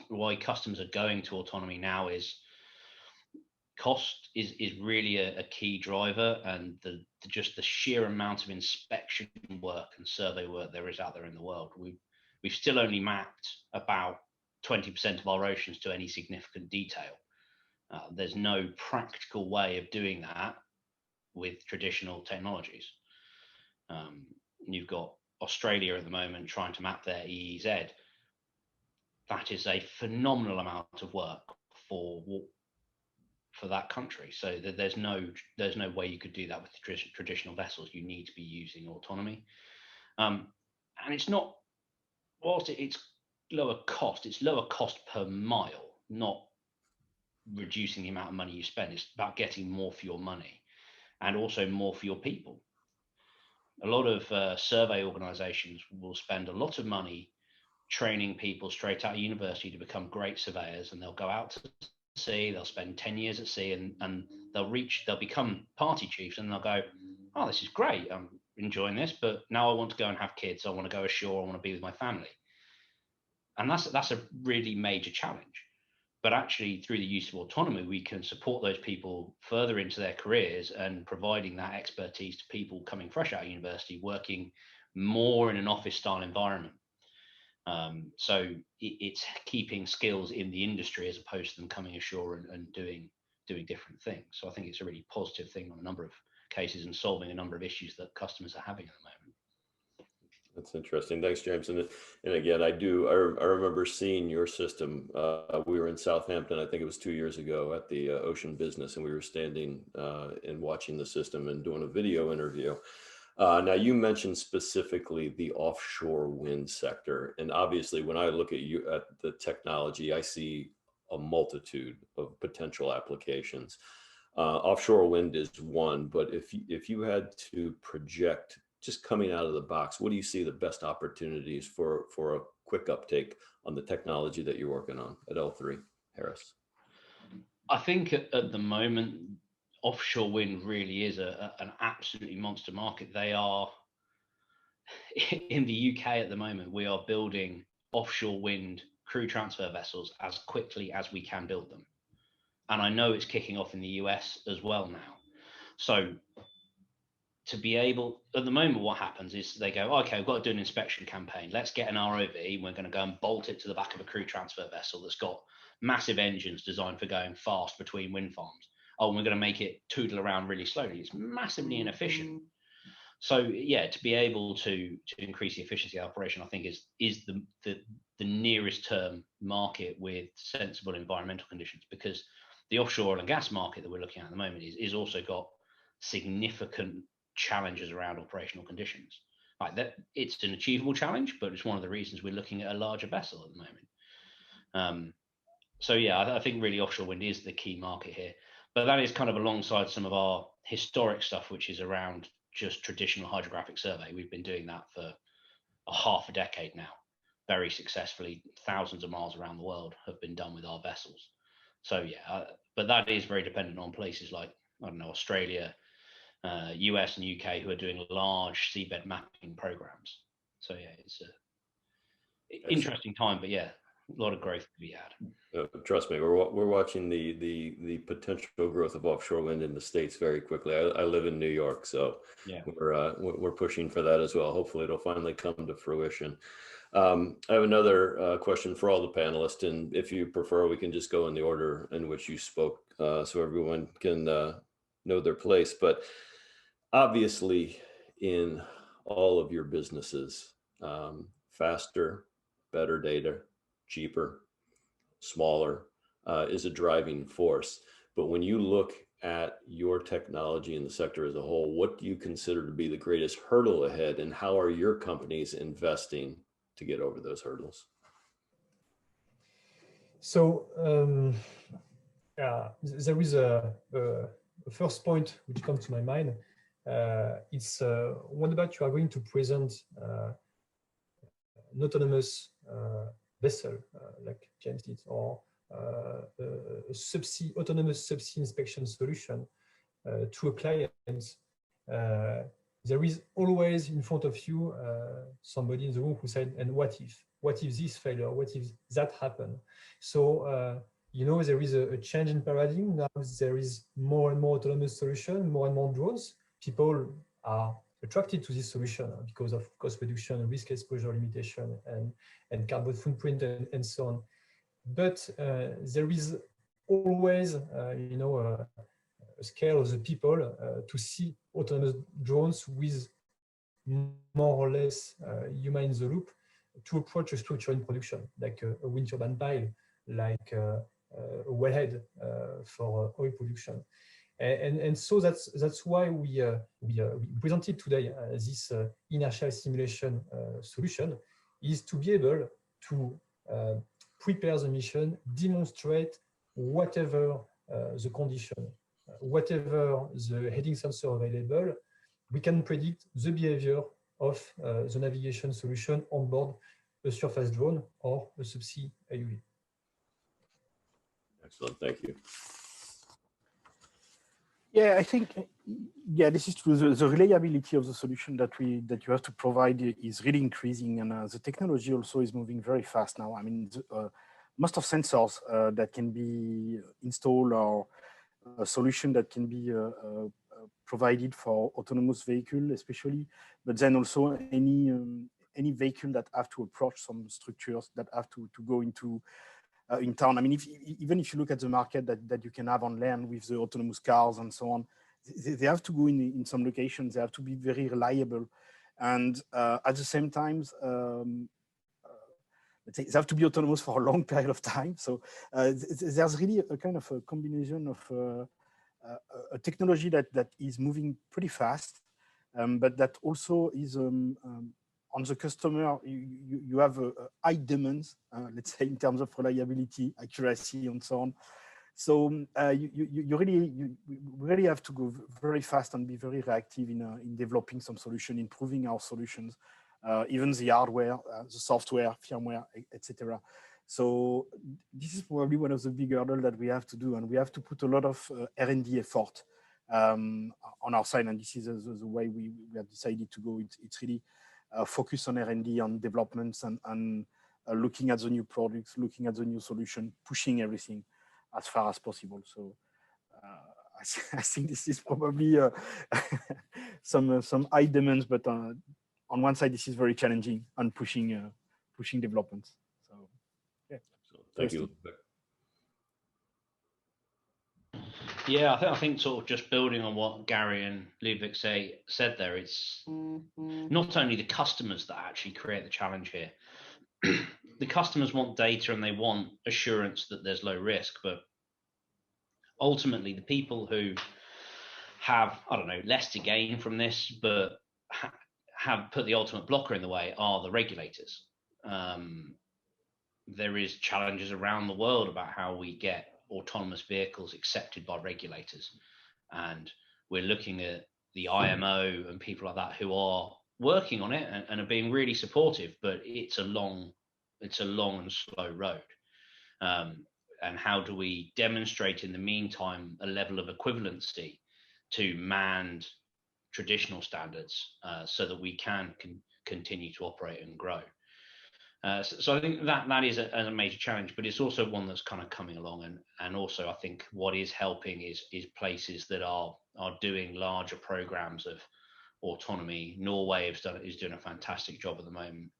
why customers are going to autonomy now is cost is really a key driver, and just the sheer amount of inspection work and survey work there is out there in the world. We've still only mapped about 20% of our oceans to any significant detail. There's no practical way of doing that with traditional technologies. You've got Australia at the moment trying to map their EEZ. That is a phenomenal amount of work for that country. So there's no way you could do that with traditional vessels. You need to be using autonomy, and it's not, whilst it's lower cost, it's lower cost per mile, not reducing the amount of money you spend. It's about getting more for your money, and also more for your people. A lot of survey organizations will spend a lot of money training people straight out of university to become great surveyors, and they'll go out to sea, they'll spend 10 years at sea, and they'll become party chiefs, and they'll go, oh, this is great, I'm enjoying this, but now I want to go and have kids, I want to go ashore, I want to be with my family. And that's a really major challenge. But actually, through the use of autonomy, we can support those people further into their careers, and providing that expertise to people coming fresh out of university, working more in an office style environment. So it's keeping skills in the industry as opposed to them coming ashore and doing different things. So I think it's a really positive thing on a number of cases, and solving a number of issues that customers are having at the moment. That's interesting. Thanks, James. And again, I remember seeing your system. We were in Southampton, I think it was 2 years ago, at the Ocean Business, and we were standing and watching the system and doing a video interview. Now, you mentioned specifically the offshore wind sector, and obviously, when I look at the technology, I see a multitude of potential applications. Offshore wind is one, but if you had to project, just coming out of the box, what do you see the best opportunities for a quick uptake on the technology that you're working on at L3 Harris? I think at the moment, offshore wind really is an absolutely monster market. They are, in the UK at the moment, we are building offshore wind crew transfer vessels as quickly as we can build them. And I know it's kicking off in the US as well now. So to be able, at the moment, what happens is they go, okay, we've got to do an inspection campaign. Let's get an ROV. We're going to go and bolt it to the back of a crew transfer vessel that's got massive engines designed for going fast between wind farms. Oh, and we're going to make it tootle around really slowly. It's massively inefficient. So yeah, to be able to increase the efficiency of the operation, I think is the nearest term market with sensible environmental conditions, because the offshore oil and gas market that we're looking at the moment is also got significant challenges around operational conditions. Like that, it's an achievable challenge, but it's one of the reasons we're looking at a larger vessel at the moment. So yeah, I think really offshore wind is the key market here, but that is kind of alongside some of our historic stuff, which is around just traditional hydrographic survey. We've been doing that for half a decade now, very successfully. Thousands of miles around the world have been done with our vessels. So yeah, but that is very dependent on places like, I don't know, Australia, US and UK who are doing large seabed mapping programs. So yeah, it's a interesting time, but yeah, a lot of growth to be had. Trust me, we're watching the potential growth of offshore wind in the States very quickly. I live in New York, so Yeah, we're pushing for that as well. Hopefully, it'll finally come to fruition. I have another question for all the panelists, and if you prefer, we can just go in the order in which you spoke, so everyone can know their place. But obviously, in all of your businesses, faster, better data, cheaper, smaller is a driving force. But when you look at your technology in the sector as a whole, what do you consider to be the greatest hurdle ahead, and how are your companies investing to get over those hurdles? So there is a first point which comes to my mind. It's what about you are going to present an autonomous vessel like James did, or a autonomous subsea inspection solution to a client. There is always in front of you somebody in the room who said, and what if? What if this failure? What if that happened? So, you know, there is a change in paradigm. Now there is more and more autonomous solution, more and more drones. People are attracted to this solution because of cost reduction, risk exposure limitation, and carbon footprint, and so on. But there is always, you know, a scale of the people to see autonomous drones with more or less human in the loop to approach a structure in production, like a wind turbine pile, like a wellhead for oil production. And so that's why we presented today this inertial simulation solution, is to be able to prepare the mission, demonstrate whatever the condition, whatever the heading sensor available, we can predict the behavior of the navigation solution on board a surface drone or a subsea AUV. Excellent, thank you. Yeah, I think, yeah, this is true. The reliability of the solution that you have to provide is really increasing, and the technology also is moving very fast now. I mean, most of sensors that can be installed, or a solution that can be provided for autonomous vehicle, especially, but then also any vehicle that have to approach some structures, that have to go into in town. I mean, even if you look at the market that you can have on land with the autonomous cars and so on, they have to go in some locations. They have to be very reliable, and at the same time, let's say they have to be autonomous for a long period of time. So there's really a kind of a combination of a technology that is moving pretty fast, but that also is on the customer. You have a high demands, let's say, in terms of reliability, accuracy, and so on. So you really have to go very fast and be very reactive in developing some solution, improving our solutions, even the hardware, the software, firmware, etc. So this is probably one of the big hurdles that we have to do, and we have to put a lot of R&D effort on our side, and this is the way we have decided to go. It's really focus on R&D, on developments, and looking at the new products, looking at the new solution, pushing everything as far as possible. So I think this is probably some high demands, but on one side, this is very challenging and pushing developments. So yeah. Thank you. Yeah, I think sort of just building on what Gary and Ludwig said there, it's not only the customers that actually create the challenge here. The customers want data and they want assurance that there's low risk, but ultimately the people who have, I don't know, less to gain from this, but have put the ultimate blocker in the way are the regulators. There is challenges around the world about how we get autonomous vehicles accepted by regulators, and we're looking at the IMO and people like that who are working on it and are being really supportive, but it's a long and slow road. And how do we demonstrate in the meantime a level of equivalency to manned traditional standards so that we can continue to operate and grow. So I think that is a major challenge, but it's also one that's kind of coming along. And also I think what is helping is places that are doing larger programs of autonomy. Norway is doing a fantastic job at the moment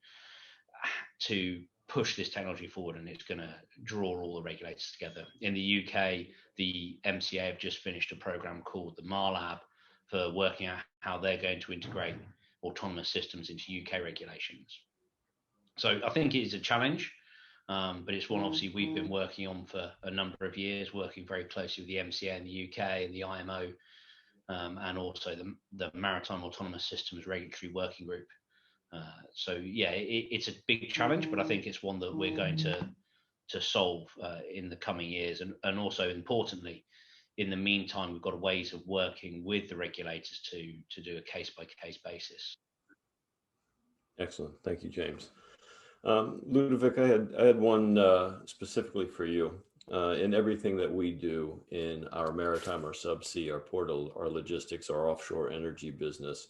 to push this technology forward, and it's going to draw all the regulators together. In the UK, the MCA have just finished a program called the MARLab for working out how they're going to integrate autonomous systems into UK regulations. So I think it is a challenge, but it's one obviously we've been working on for a number of years, working very closely with the MCA in the UK and the IMO, and also the Maritime Autonomous Systems Regulatory Working Group. So yeah, it's a big challenge, but I think it's one that we're going to solve in the coming years, and also importantly, in the meantime, we've got ways of working with the regulators to do a case-by-case basis. Excellent, thank you, James. Ludovic, I had one specifically for you. In everything that we do in our maritime, our subsea, our portal, our logistics, our offshore energy business,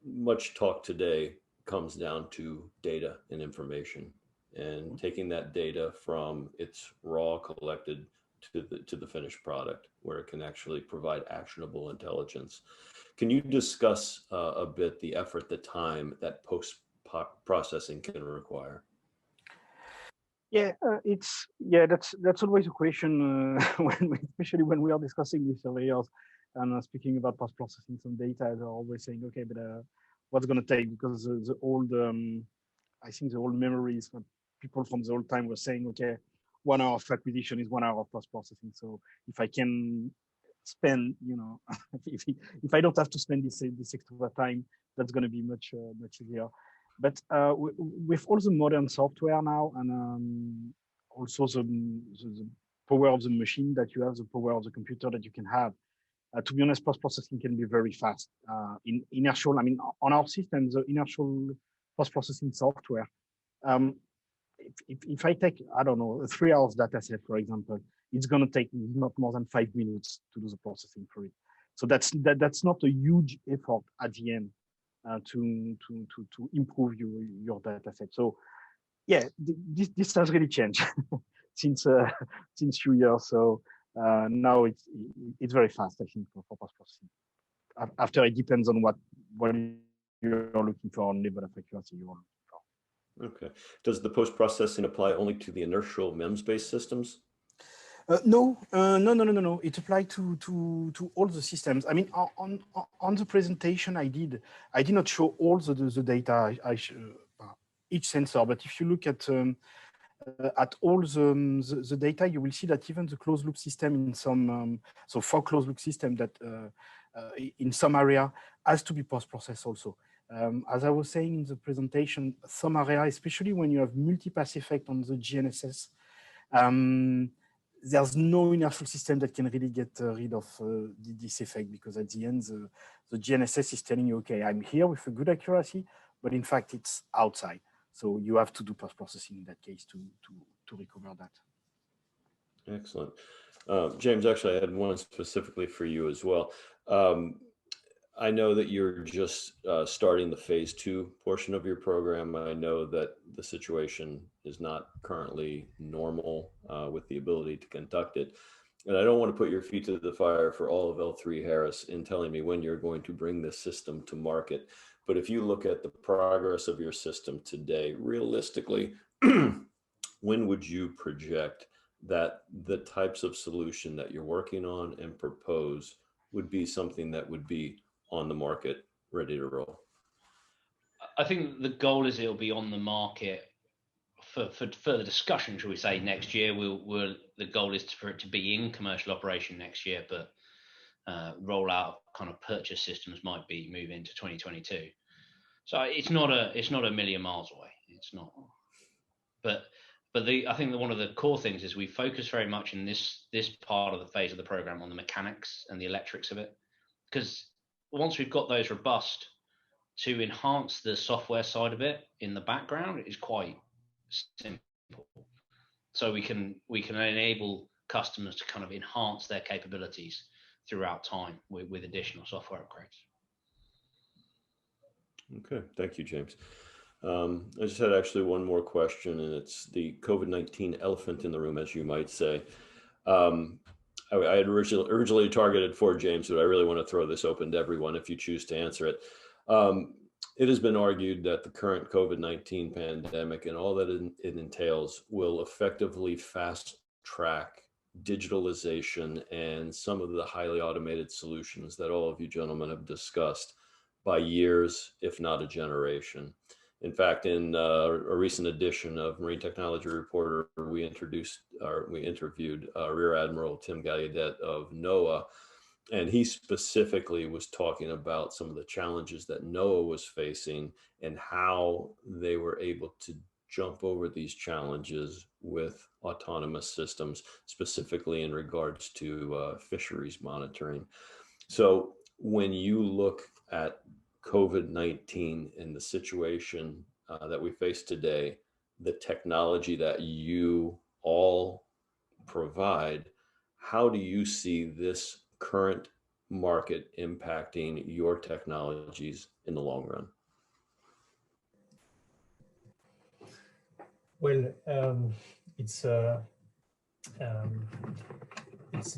much talk today comes down to data and information, and taking that data from its raw collected to the finished product, where it can actually provide actionable intelligence. Can you discuss a bit the effort, the time that post-processing can require? Yeah, that's always a question, especially when we are discussing with surveyors and speaking about post-processing some data. They're always saying, okay, but what's going to take? Because the old, I think the old memories, people from the old time were saying, okay, 1 hour of acquisition is 1 hour of post-processing. So if I can spend, if I don't have to spend this extra time, that's going to be much easier. But with all the modern software now, and also the power of the machine that you have, the power of the computer that you can have, to be honest, post-processing can be very fast. In inertial, I mean, on our system, the inertial post-processing software, if I take, I don't know, a 3 hours data set, for example, it's going to take not more than 5 minutes to do the processing for it. So that's not a huge effort at the end to improve your data set. So yeah, this has really changed since few years. So now it's very fast, I think, for post-processing. After, it depends on what you're looking for, on level of accuracy you want. Okay. Does the post-processing apply only to the inertial MEMS-based systems? No. It applied to all the systems. I mean, on the presentation I did not show all the data, each sensor. But if you look at all the data, you will see that even the closed loop system in some, so for closed loop system that in some area has to be post-processed also. As I was saying in the presentation, some area, especially when you have multipass effect on the GNSS, there's no inertial system that can really get rid of this effect, because at the end, the GNSS is telling you, okay, I'm here with a good accuracy, but in fact, it's outside. So you have to do post-processing in that case to recover that. Excellent. James, actually, I had one specifically for you as well. I know that you're just starting the phase 2 portion of your program. I know that the situation is not currently normal with the ability to conduct it. And I don't want to put your feet to the fire for all of L3Harris in telling me when you're going to bring this system to market. But if you look at the progress of your system today, realistically, when would you project that the types of solution that you're working on and propose would be something that would be on the market, ready to roll? I think the goal is it'll be on the market for further discussion, shall we say, next year. The goal is for it to be in commercial operation next year, but rollout of kind of purchase systems might be move into 2022. So it's not a million miles away. It's not. But I think that one of the core things is we focus very much in this part of the phase of the program on the mechanics and the electrics of it, because once we've got those robust, to enhance the software side of it in the background, it is quite simple. So we can enable customers to kind of enhance their capabilities throughout time with additional software upgrades. Okay, thank you, James. I just had actually one more question, and it's the COVID-19 elephant in the room, as you might say. I had originally targeted for James, but I really want to throw this open to everyone if you choose to answer it. It has been argued that the current COVID-19 pandemic and all that it entails will effectively fast track digitalization and some of the highly automated solutions that all of you gentlemen have discussed by years, if not a generation. In fact, in a recent edition of Marine Technology Reporter, we interviewed Rear Admiral Tim Gallaudet of NOAA, and he specifically was talking about some of the challenges that NOAA was facing and how they were able to jump over these challenges with autonomous systems, specifically in regards to fisheries monitoring. So when you look at COVID-19 and the situation that we face today, the technology that you all provide, how do you see this current market impacting your technologies in the long run? Well, it's an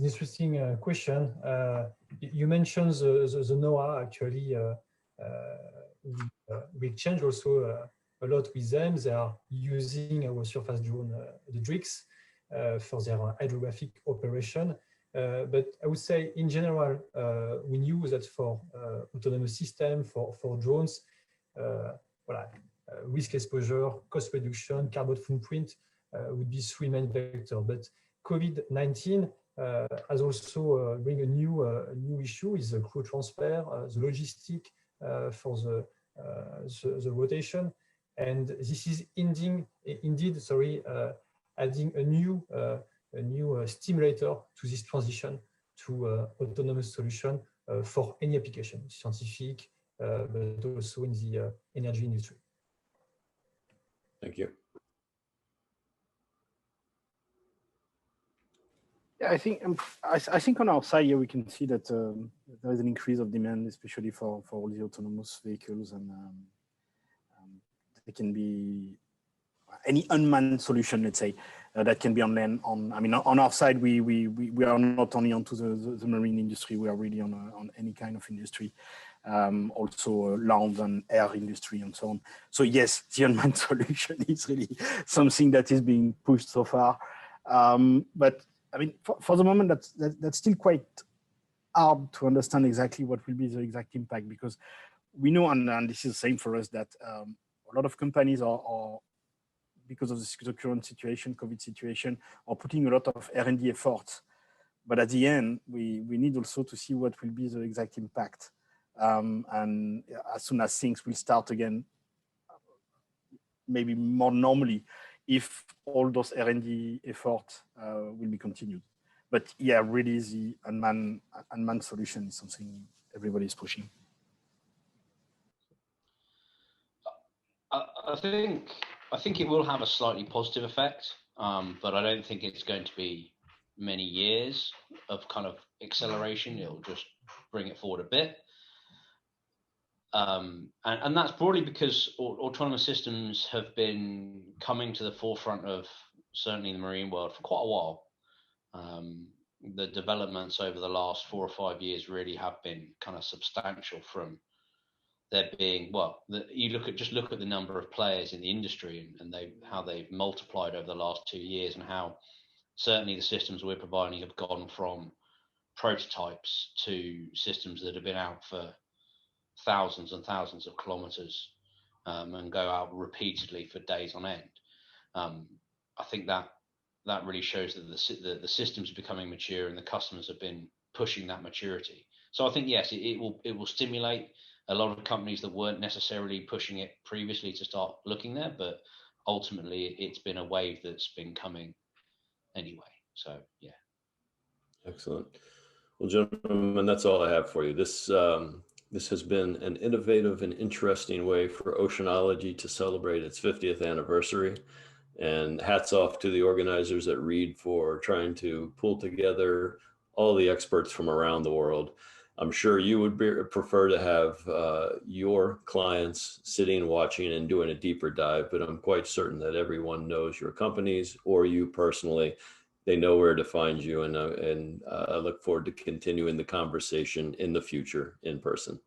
interesting question. You mentioned the NOAA. Actually, we exchange also a lot with them. They are using our surface drone, the DRIX, for their hydrographic operation. But I would say, in general, we knew that for autonomous system, for drones, risk exposure, cost reduction, carbon footprint would be three main vectors. But COVID-19 has also bring a new issue: is the crew transfer, the logistic for the rotation, and this is indeed adding a new stimulator to this transition to autonomous solution for any application, scientific, but also in the energy industry. Thank you. Yeah, I think on our side here we can see that there is an increase of demand, especially for all the autonomous vehicles, and it can be any unmanned solution, let's say, that can be on land. On our side, we are not only onto the marine industry; we are really on any kind of industry, also land and air industry and so on. So yes, the unmanned solution is really something that is being pushed so far, but I mean, for the moment, that's still quite hard to understand exactly what will be the exact impact, because we know, and this is the same for us, that a lot of companies are because of the current situation, COVID situation, are putting a lot of R&D efforts. But at the end, we need also to see what will be the exact impact. And as soon as things will start again, maybe more normally, if all those R&D efforts will be continued. But yeah, really the unmanned solution is something everybody is pushing. I think it will have a slightly positive effect, but I don't think it's going to be many years of kind of acceleration. It'll just bring it forward a bit. And that's broadly because autonomous systems have been coming to the forefront of certainly the marine world for quite a while. The developments over the last 4 or 5 years really have been kind of substantial, from there being, just look at the number of players in the industry and how they've multiplied over the last 2 years, and how certainly the systems we're providing have gone from prototypes to systems that have been out for thousands and thousands of kilometers and go out repeatedly for days on end. I think that really shows that the systems are becoming mature, and the customers have been pushing that maturity. So I think, yes, it will stimulate a lot of companies that weren't necessarily pushing it previously to start looking there, but ultimately it's been a wave that's been coming anyway. So yeah. Excellent. Well, gentlemen, that's all I have for you. This has been an innovative and interesting way for Oceanology to celebrate its 50th anniversary. And hats off to the organizers at Reed for trying to pull together all the experts from around the world. I'm sure you would prefer to have your clients sitting, watching, and doing a deeper dive, but I'm quite certain that everyone knows your companies or you personally. They know where to find you, and I look forward to continuing the conversation in the future in person.